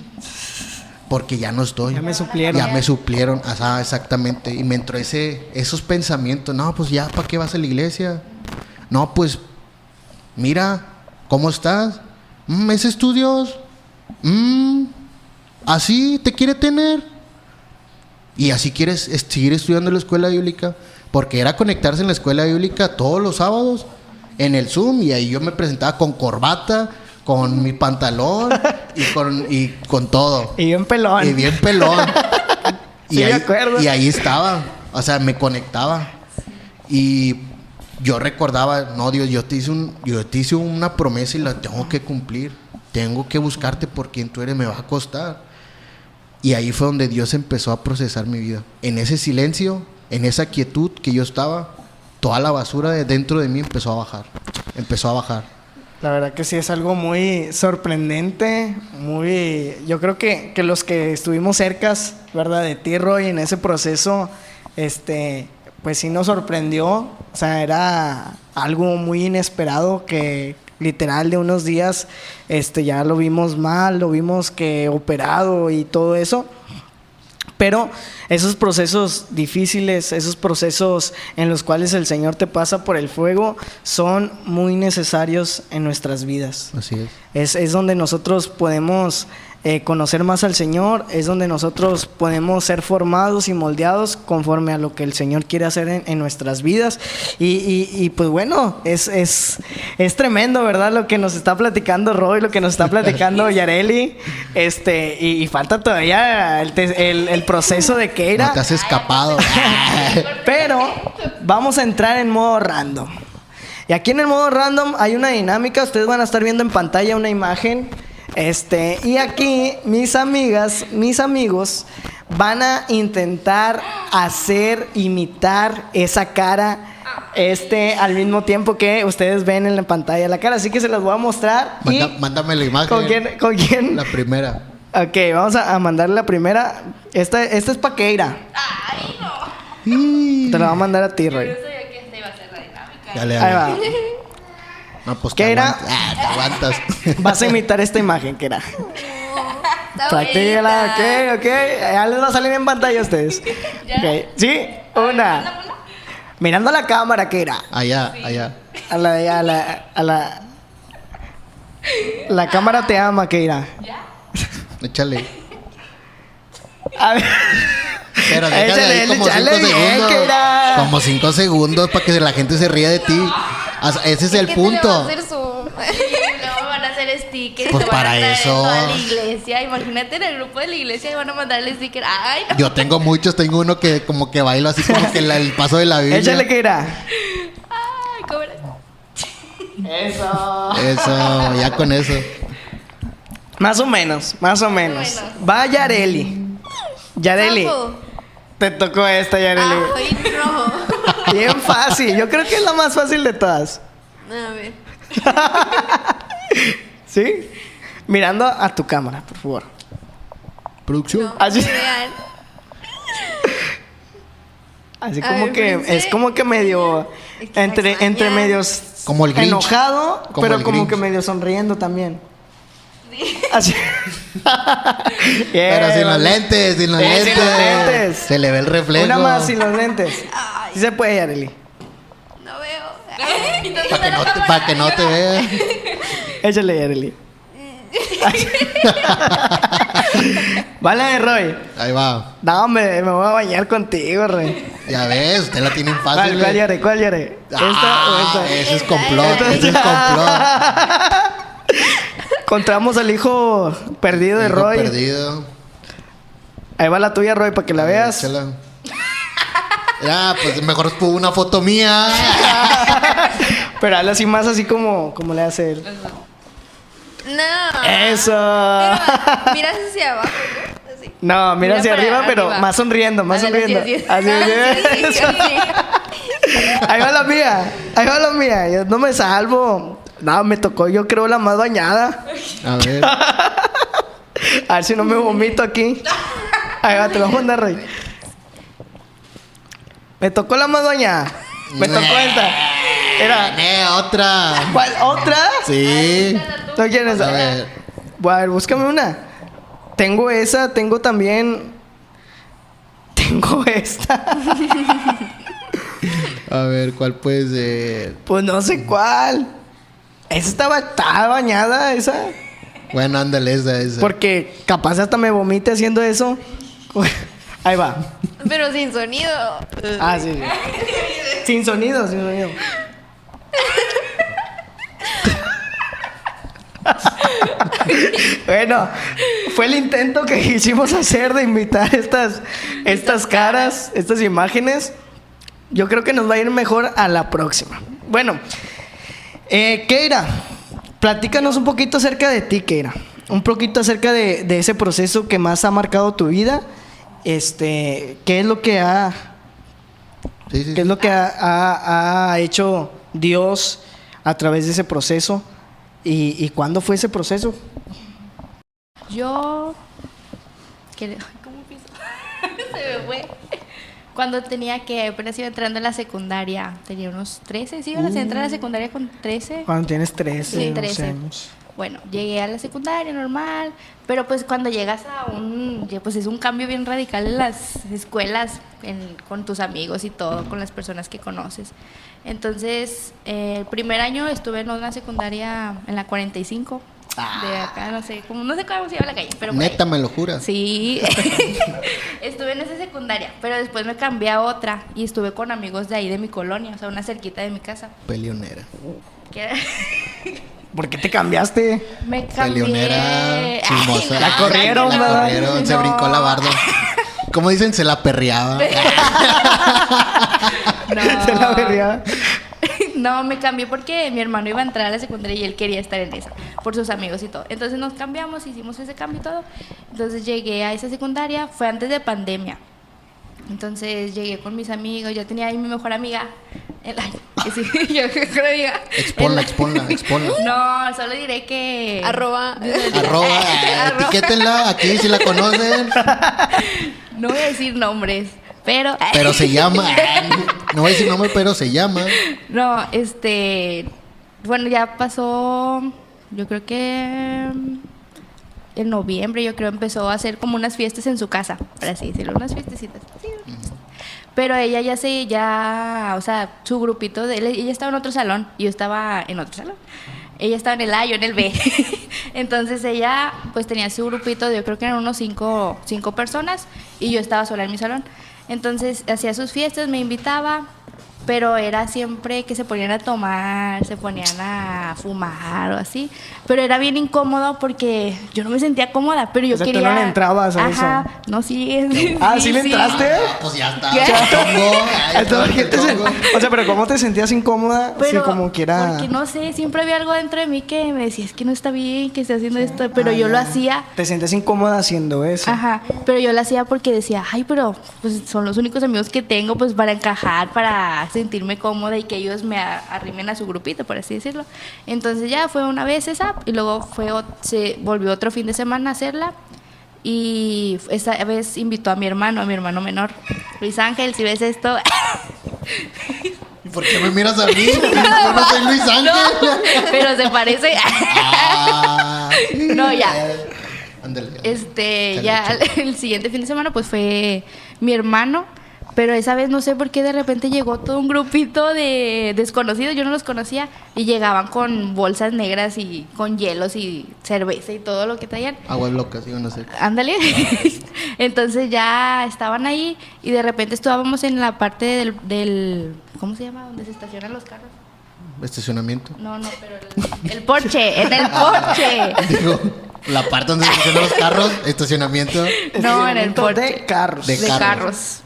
S6: Porque ya no estoy.
S5: Ya me suplieron.
S6: Ya me suplieron, ajá, exactamente. Y me entró esos pensamientos. No, pues ya, ¿para qué vas a la iglesia? No, pues, mira, ¿cómo estás? ¿Ese es tu Dios? ¿Así te quiere tener? ¿Y así quieres seguir estudiando en la escuela bíblica? Porque era conectarse en la escuela bíblica todos los sábados en el Zoom. Y ahí yo me presentaba con corbata, con mi pantalón y con todo.
S5: Y bien pelón.
S6: Y bien pelón.
S5: Sí, me acuerdo.
S6: Y ahí estaba. O sea, me conectaba. Y yo recordaba, no, Dios, yo te hice una promesa y la tengo que cumplir. Tengo que buscarte por quien tú eres, me va a costar. Y ahí fue donde Dios empezó a procesar mi vida. En ese silencio, en esa quietud que yo estaba, toda la basura de dentro de mí empezó a bajar.
S5: La verdad que sí es algo muy sorprendente, yo creo que los que estuvimos cercas, ¿verdad? De ti, Roy, en ese proceso, pues sí nos sorprendió. O sea, era algo muy inesperado que literal de unos días, ya lo vimos mal, lo vimos que operado y todo eso. Pero esos procesos difíciles, esos procesos en los cuales el Señor te pasa por el fuego, son muy necesarios en nuestras vidas.
S6: Así es.
S5: Es donde nosotros podemos conocer más al Señor, es donde nosotros podemos ser formados y moldeados conforme a lo que el Señor quiere hacer en nuestras vidas. Y pues bueno, es tremendo, ¿verdad? Lo que nos está platicando Roy, lo que nos está platicando Yareli. Y falta todavía el proceso de Keira.
S6: No te has escapado.
S5: Pero vamos a entrar en modo random. Y aquí en el modo random hay una dinámica. Ustedes van a estar viendo en pantalla una imagen. Y aquí mis amigas, mis amigos van a intentar imitar esa cara al mismo tiempo que ustedes ven en la pantalla la cara. Así que se las voy a mostrar.
S6: Mándame la imagen.
S5: ¿Con quién?
S6: La primera.
S5: Ok, vamos a mandarle la primera. Esta es pa' Keira.
S8: Ay, no.
S5: Te la voy a mandar a ti, Roy.
S8: Yo sabía que esta iba a ser la dinámica.
S6: Dale.
S5: Ahí va.
S6: No, pues
S5: Keira,
S6: te aguantas.
S5: vas a imitar esta imagen, Keira. Practícala, ok. Ya les va a salir en pantalla a ustedes. Okay. ¿Sí? Una. Mirando a la cámara, Keira.
S6: Allá.
S5: A la cámara te ama, Keira.
S6: Échale.
S5: A ver.
S6: Pero déjale ahí como 5 segundos.
S5: Keira.
S6: Como 5 segundos para que la gente se ría de ti. Ese es el punto.
S1: Va a hacer su...
S8: Luego van a hacer stickers.
S6: Pues
S8: lo van
S6: para
S8: a traer
S6: eso.
S8: A la iglesia. Imagínate en el grupo de la iglesia y van a mandarle sticker. Ay, no.
S6: Yo tengo muchos. Tengo uno que como que bailo así como que el paso de la Biblia.
S5: Échale, Keira.
S8: Ay, ¿cómo era?
S5: Eso,
S6: ya con eso.
S5: Más o menos. Va Yareli.
S1: Sapo.
S5: Te tocó esta, Yareli.
S1: Ay, no.
S5: Bien fácil. Yo creo que es la más fácil de todas.
S1: A ver.
S5: ¿Sí? Mirando a tu cámara, por favor.
S6: Producción.
S1: No,
S5: Así-
S1: real.
S5: Así
S1: A
S5: como
S1: ver,
S5: que
S1: fíjense.
S5: es como que medio
S1: Es que
S5: entre
S1: extraña.
S5: medios
S6: Como el Grinch.
S5: enojado,
S6: Como
S5: pero
S6: el
S5: como
S6: Grinch.
S5: que medio sonriendo también.
S8: Sí,
S5: Así.
S6: Pero sin los
S5: vale.
S6: lentes, sin los
S5: Sin
S6: lentes.
S5: los lentes.
S6: Se le ve el reflejo.
S5: Una más sin los lentes. Sí se puede, Yareli.
S1: No veo.
S6: Para que no te vea.
S5: Échale, Yareli. Vale, Roy.
S6: Ahí va.
S5: No, me voy a bañar contigo, Roy.
S6: Ya ves, usted la tiene fácil.
S5: ¿Cuál Yare? ¿Cuál Yare? ¿Esta o esta?
S6: Ese es complot, ese es complot.
S5: Encontramos al hijo perdido de
S6: Hijo
S5: Roy.
S6: perdido.
S5: Ahí va la tuya, Roy, para que la veas.
S6: Échala. Ya, pues mejor pongo una foto mía.
S5: Pero hazla así más así como le hace él.
S1: No.
S5: Eso.
S1: Pero, miras hacia abajo, ¿no? Así.
S5: No, mira hacia
S8: para
S5: arriba, pero
S8: arriba.
S5: más sonriendo, más
S8: Ándale,
S5: sonriendo.
S8: así,
S5: Así,
S1: Sí, sí, sí.
S5: Ahí va la mía. Ahí va la mía. Yo no me salvo. No, me tocó, yo creo, la más bañada.
S6: A ver.
S5: A ver si no me vomito aquí. Ahí va, te lo voy a mandar, Rey. Me tocó la más bañada. Me tocó esta. Era.
S6: Otra.
S5: ¿Cuál? ¿Otra?
S6: Sí.
S5: ¿No quieres?
S6: A ver.
S5: A ver, búscame una. Tengo esa, tengo también. Tengo esta.
S6: A ver, ¿cuál puede ser?
S5: Pues no sé cuál. Esa estaba bañada, esa.
S6: Bueno, ándale, esa.
S5: Porque capaz hasta me vomite haciendo eso. Ahí va.
S1: Pero sin sonido.
S5: Ah, sí, sí. Sin sonido, sin sonido. Bueno, fue el intento que quisimos hacer de invitar estas caras, estas imágenes. Yo creo que nos va a ir mejor a la próxima. Bueno, Keira, platícanos un poquito acerca de ti, Keira. Un poquito acerca de ese proceso que más ha marcado tu vida. ¿Qué es lo que ha...
S6: Sí.
S5: ¿Qué es lo que ha hecho Dios a través de ese proceso? ¿Y cuándo fue ese proceso?
S8: Yo... ¿Cómo empiezo? Se me fue. Cuando tenía que... Apenas iba entrando a la secundaria. Tenía unos 13. ¿Sí? Iban a entrar a la secundaria con 13.
S5: Cuando tienes 13,
S8: Sí,
S5: 11
S8: 13.
S5: años.
S8: Bueno, llegué a la secundaria normal, pero pues cuando llegas pues es un cambio bien radical en las escuelas, con tus amigos y todo, con las personas que conoces. Entonces, el primer año estuve en una secundaria en la 45, de acá, no sé cómo se llama la calle, pero por ahí.
S6: Neta, me lo juras.
S8: Sí, estuve en esa secundaria, pero después me cambié a otra y estuve con amigos de ahí de mi colonia, o sea, una cerquita de mi casa.
S6: Peleonera.
S8: Que era-
S5: ¿Por qué te cambiaste?
S8: Me cambié.
S6: Peleonera, chismosa.
S8: Ay,
S5: La corrieron,
S6: La
S5: ¿verdad?
S6: corrieron, se
S8: No.
S6: brincó la barda. ¿Cómo dicen? Se la perreaba.
S8: No.
S5: Se la vería.
S8: No, me cambié porque mi hermano iba a entrar a la secundaria y él quería estar en esa, por sus amigos y todo. Entonces nos cambiamos, hicimos ese cambio y todo. Entonces llegué a esa secundaria, fue antes de pandemia. Entonces llegué con mis amigos, yo tenía ahí mi mejor amiga. Sí, yo mejor amiga.
S6: Exponla.
S8: No, solo diré que...
S1: Arroba.
S6: Arroba, etiquétenla aquí si la conocen.
S8: No voy a decir nombres, pero...
S6: Pero se llama. No voy a decir nombre, pero se llama.
S8: No, bueno, ya pasó, yo creo que en noviembre, yo creo, empezó a hacer como unas fiestas en su casa, por así decirlo, unas fiestecitas. Sí. Pero ella o sea, su grupito, ella estaba en otro salón y yo estaba en otro salón. Ella estaba en el A, yo en el B. Entonces ella pues tenía su grupito, yo creo que eran unos cinco personas y yo estaba sola en mi salón. Entonces hacía sus fiestas, me invitaba, pero era siempre que se ponían a tomar, se ponían a fumar o así. Pero era bien incómodo porque yo no me sentía cómoda, pero yo
S5: O sea, tú
S8: quería...
S5: no le entrabas a
S8: Ajá,
S5: eso.
S8: no, sí.
S5: Ah, ¿sí le entraste?
S6: Pues ya está.
S8: ¿Qué?
S5: Entonces, ¿qué te o sea, pero ¿cómo te sentías incómoda?
S8: Pero,
S5: Sí, como que era...
S8: porque no sé, siempre había algo dentro de mí que me decía, es que no está bien que esté haciendo esto, pero yo lo hacía.
S5: Te sientes incómoda haciendo eso.
S8: Ajá, pero yo lo hacía porque decía, ay, pero pues son los únicos amigos que tengo pues para encajar, para sentirme cómoda y que ellos me arrimen a su grupito, por así decirlo. Entonces ya fue una vez esa y luego se volvió otro fin de semana a hacerla y esa vez invitó a mi hermano menor, Luis Ángel, si ves esto.
S6: ¿Y por qué me miras a mí? Yo no soy Luis Ángel.
S8: Pero se parece.
S6: Ah,
S8: No, ya.
S6: Ándale.
S8: Ya el siguiente fin de semana pues fue mi hermano, pero esa vez no sé por qué de repente llegó todo un grupito de desconocidos, yo no los conocía, y llegaban con bolsas negras y con hielos y cerveza y todo lo que traían.
S6: Aguas locas, iban a hacer.
S8: Ándale. Entonces ya estaban ahí y de repente estábamos en la parte del ¿cómo se llama? Donde se estacionan los carros.
S6: Estacionamiento.
S8: No, pero el porche, en el porche.
S6: Digo, la parte donde se estacionan los carros, estacionamiento.
S8: No, en el porche.
S5: De carros.
S6: De
S8: De
S6: carros.
S8: carros.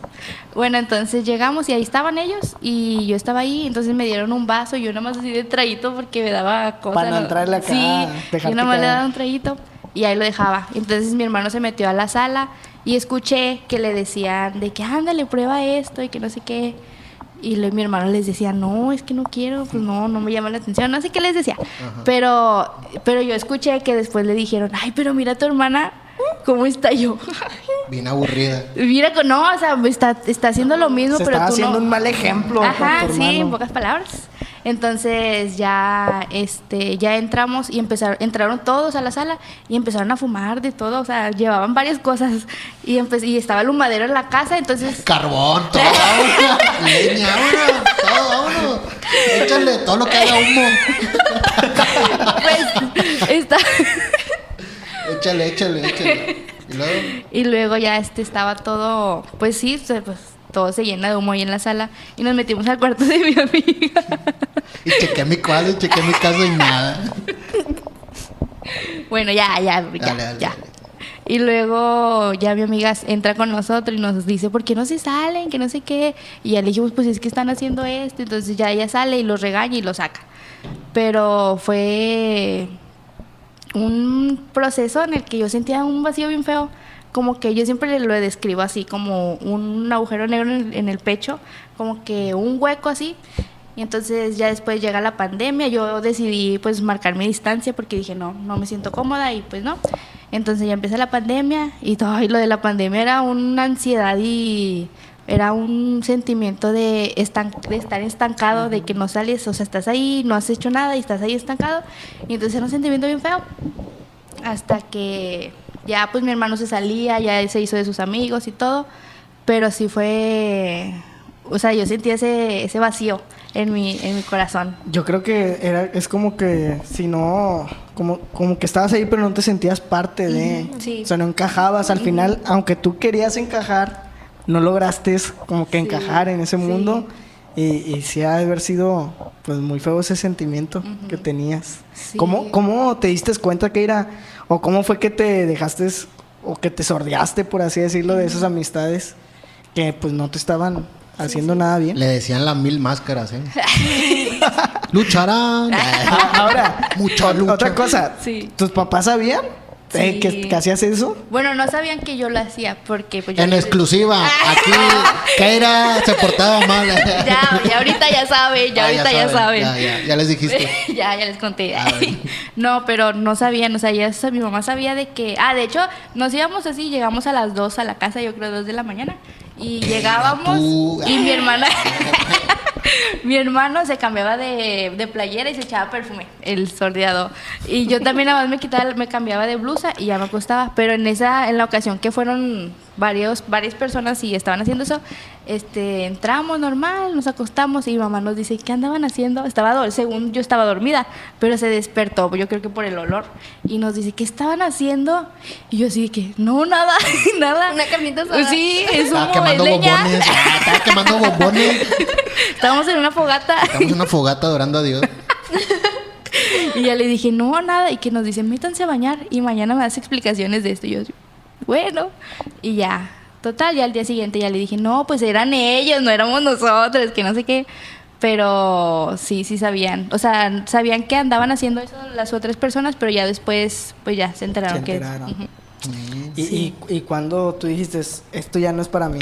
S8: Bueno, entonces llegamos y ahí estaban ellos y yo estaba ahí, entonces me dieron un vaso y yo nada más así de traguito porque me daba cosas.
S5: Para no entrarle acá,
S8: Sí,
S5: dejarte
S8: yo nada más le
S5: caer.
S8: daba un traguito y ahí lo dejaba. Entonces mi hermano se metió a la sala y escuché que le decían de que ándale, prueba esto y que no sé qué. Y mi hermano les decía, no, es que no quiero, pues no me llama la atención, no sé qué les decía. Pero yo escuché que después le dijeron, ay, pero mira a tu hermana, ¿cómo está yo?
S6: Bien aburrida.
S8: Mira, no, o sea, está haciendo lo mismo,
S5: Se
S8: pero
S5: estaba
S8: tú
S5: haciendo
S8: no.
S5: un mal ejemplo.
S8: Ajá,
S5: con tu
S8: sí, en
S5: hermano.
S8: pocas palabras. Entonces ya entramos y entraron todos a la sala y empezaron a fumar de todo, o sea, llevaban varias cosas y estaba el humadero en la casa, entonces
S6: Carbón, todo, leña, vámonos, todo, vámonos. Échale todo lo que haga humo.
S8: pues
S6: Échale. Y luego,
S8: y luego ya estaba todo, pues sí, pues todo se llena de humo ahí en la sala y nos metimos al cuarto de mi amiga.
S6: y chequé mi cuadro, y chequé mi casa y nada.
S8: Bueno, ya.
S6: Dale.
S8: Y luego ya mi amiga entra con nosotros y nos dice, ¿por qué no se salen? Que no sé qué. Y ya le dijimos, pues es que están haciendo esto. Entonces ya ella sale y los regaña y los saca. Pero fue un proceso en el que yo sentía un vacío bien feo. Como que yo siempre lo describo así, como un agujero negro en el pecho, como que un hueco así. Y entonces ya después llega la pandemia, yo decidí pues marcar mi distancia porque dije no me siento cómoda y pues no. Entonces ya empieza la pandemia y todo, y lo de la pandemia era una ansiedad y era un sentimiento de estar estancado, de que no sales, o sea, estás ahí, no has hecho nada y estás ahí estancado. Y entonces era un sentimiento bien feo. Hasta que ya pues mi hermano se salía, ya se hizo de sus amigos y todo, pero sí fue, o sea, yo sentía ese vacío en mi corazón.
S5: Yo creo que es como que si no, como que estabas ahí pero no te sentías parte de,
S8: Sí.
S5: o sea, no encajabas. Al final, aunque tú querías encajar, no lograste como que encajar en ese mundo. Y sí ha de haber sido pues muy feo ese sentimiento que tenías.
S8: Sí.
S5: ¿Cómo te diste cuenta que era, o cómo fue que te dejaste o que te sordeaste, por así decirlo, de esas amistades que pues no te estaban haciendo nada bien?
S6: Le decían las 1000 máscaras, Lucharán.
S5: Ahora,
S6: Mucha lucha.
S5: otra cosa,
S8: Sí.
S5: ¿tus papás sabían
S8: Sí.
S5: que hacías eso?
S8: Bueno, no sabían que yo lo hacía porque pues yo
S6: En
S8: les-
S6: exclusiva, aquí Keira se portaba mal.
S8: Ya ahorita ya saben, ahorita ya saben.
S6: Ya les dijiste.
S8: ya les conté.
S6: A ver.
S8: No, pero no sabían, o sea, mi mamá sabía de que... de hecho, nos íbamos así, llegamos a las 2 a la casa, yo creo 2 de la mañana, y llegábamos
S6: tú.
S8: y mi hermana... Mi hermano se cambiaba de playera y se echaba perfume, el sordeado. Y yo también nada más me cambiaba de blusa y ya me acostaba. Pero en la ocasión que fueron varias personas y estaban haciendo eso, entramos normal, nos acostamos y mi mamá nos dice, ¿qué andaban haciendo? Según yo estaba dormida, pero se despertó, yo creo que por el olor. Y nos dice, ¿qué estaban haciendo? Y yo así que, no, nada, nada.
S1: Una carnita asada.
S8: Sí, es
S6: Estaba
S8: humo,
S6: quemando
S8: es leña.
S6: bombones. Estaba quemando bombones.
S8: Estábamos en una fogata.
S6: Estamos en una fogata adorando a Dios.
S8: Y ya le dije, no, nada. Y que nos dice, métanse a bañar y mañana me das explicaciones de esto. Y yo, bueno. Y ya, total, ya al día siguiente ya le dije, no, pues eran ellos, no éramos nosotros, que no sé qué. Pero sí sabían. O sea, sabían que andaban haciendo eso las otras personas, pero ya después, pues ya se enteraron,
S5: Se enteraron.
S8: que... Ujú.
S5: Y cuando tú dijiste, esto ya no es para mí.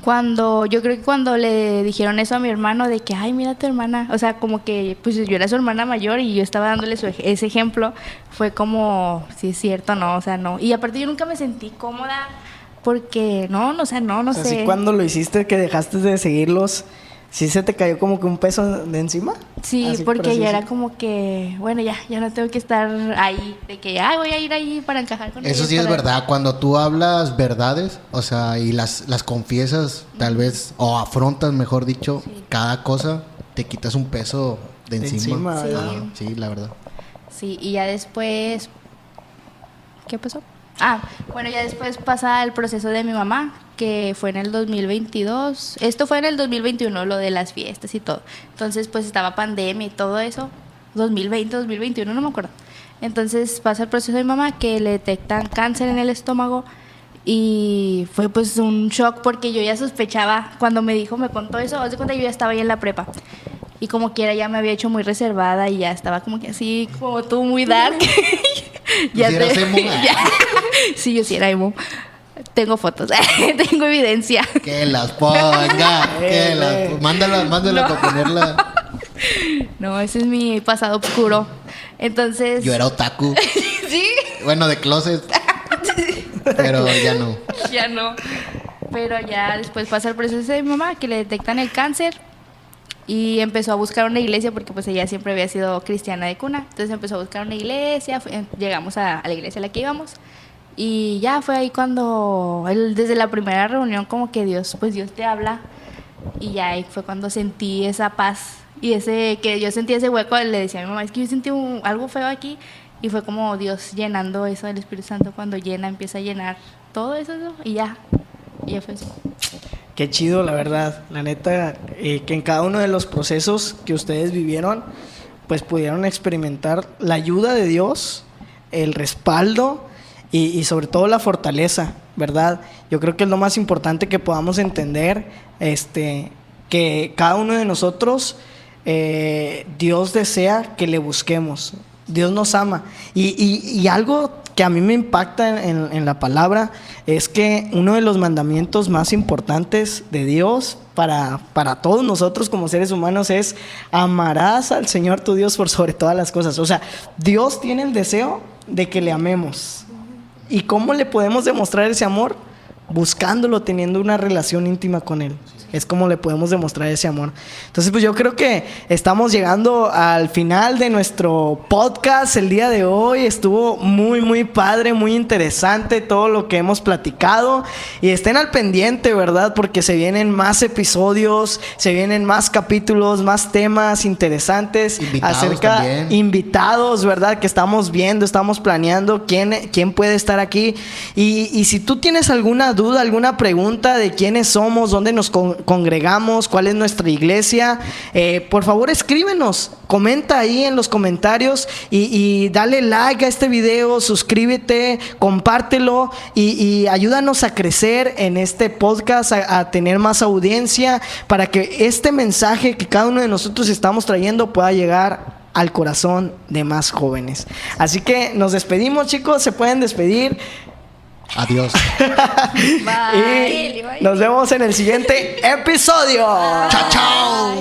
S8: Yo creo que cuando le dijeron eso a mi hermano de que, ay, mira a tu hermana, o sea, como que, pues yo era su hermana mayor y yo estaba dándole ese ejemplo, fue como, sí es cierto, no, o sea, no. Y aparte yo nunca me sentí cómoda porque, no
S5: O sea,
S8: sé.
S5: sí, cuando lo hiciste, que dejaste de seguirlos, ¿Sí se te cayó como que un peso de encima?
S8: Sí,
S5: Así, por
S8: porque
S5: así
S8: ya era
S5: decirlo.
S8: como que, bueno, ya no tengo que estar ahí, de que, voy a ir ahí para encajar con
S6: Eso
S8: ellos,
S6: sí es
S8: para-
S6: verdad, cuando tú hablas verdades, o sea, y las confiesas tal vez, o afrontas, mejor dicho, cada cosa, te quitas un peso de
S5: De
S6: encima.
S5: encima, ¿verdad?
S6: Ajá, sí, la verdad.
S8: Sí, y ya después... ¿Qué pasó? Bueno, ya después pasa el proceso de mi mamá, que fue en el 2022. Esto fue en el 2021, lo de las fiestas y todo. Entonces, pues estaba pandemia y todo eso. 2020, 2021, no me acuerdo. Entonces pasa el proceso de mi mamá, que le detectan cáncer en el estómago. Y fue pues un shock porque yo ya sospechaba, cuando me contó eso, haz de cuenta yo ya estaba ahí en la prepa. Y como quiera ya me había hecho muy reservada y ya estaba como que así, como tú, muy dark.
S6: ¿Tú sí eras emo?
S8: Ya. Sí, yo sí era emo. Tengo fotos, tengo evidencia.
S6: Que las ponga, mándalas
S8: No.
S6: para ponerla.
S8: No, ese es mi pasado oscuro. Entonces...
S6: Yo era otaku,
S8: Sí,
S6: bueno, de closet, pero ya no.
S8: ya no. Pero ya después pasa el proceso de mi mamá, que le detectan el cáncer. Y empezó a buscar una iglesia porque pues ella siempre había sido cristiana de cuna. Entonces empezó a buscar una iglesia, llegamos a la iglesia a la que íbamos. Y ya fue ahí cuando, desde la primera reunión, como que Dios te habla. Y ya ahí fue cuando sentí esa paz. Y que yo sentí ese hueco, le decía a mi mamá, es que yo sentí algo feo aquí. Y fue como Dios llenando eso del Espíritu Santo, cuando empieza a llenar todo eso, ¿no? Y ya fue eso.
S5: Qué chido, la verdad. La neta, que en cada uno de los procesos que ustedes vivieron, pues pudieron experimentar la ayuda de Dios, el respaldo y sobre todo la fortaleza, ¿verdad? Yo creo que es lo más importante que podamos entender, que cada uno de nosotros, Dios desea que le busquemos. Dios nos ama. Y algo que a mí me impacta en la palabra es que uno de los mandamientos más importantes de Dios para todos nosotros como seres humanos es: amarás al Señor tu Dios por sobre todas las cosas. O sea, Dios tiene el deseo de que le amemos. ¿Y cómo le podemos demostrar ese amor? Buscándolo, teniendo una relación íntima con Él. Es como le podemos demostrar ese amor. Entonces, pues yo creo que estamos llegando al final de nuestro podcast el día de hoy. Estuvo muy, muy padre, muy interesante todo lo que hemos platicado. Y estén al pendiente, ¿verdad? Porque se vienen más episodios, se vienen más capítulos, más temas interesantes. Invitados, ¿verdad? Que estamos viendo, estamos planeando quién puede estar aquí. Y si tú tienes alguna duda, alguna pregunta de quiénes somos, dónde nos congregamos, cuál es nuestra iglesia, por favor escríbenos, comenta ahí en los comentarios y dale like a este video, suscríbete, compártelo y ayúdanos a crecer en este podcast, a tener más audiencia, para que este mensaje que cada uno de nosotros estamos trayendo pueda llegar al corazón de más jóvenes. Así que nos despedimos, chicos, se pueden despedir.
S6: Adiós.
S5: Y nos vemos en el siguiente episodio.
S6: Chao, chao.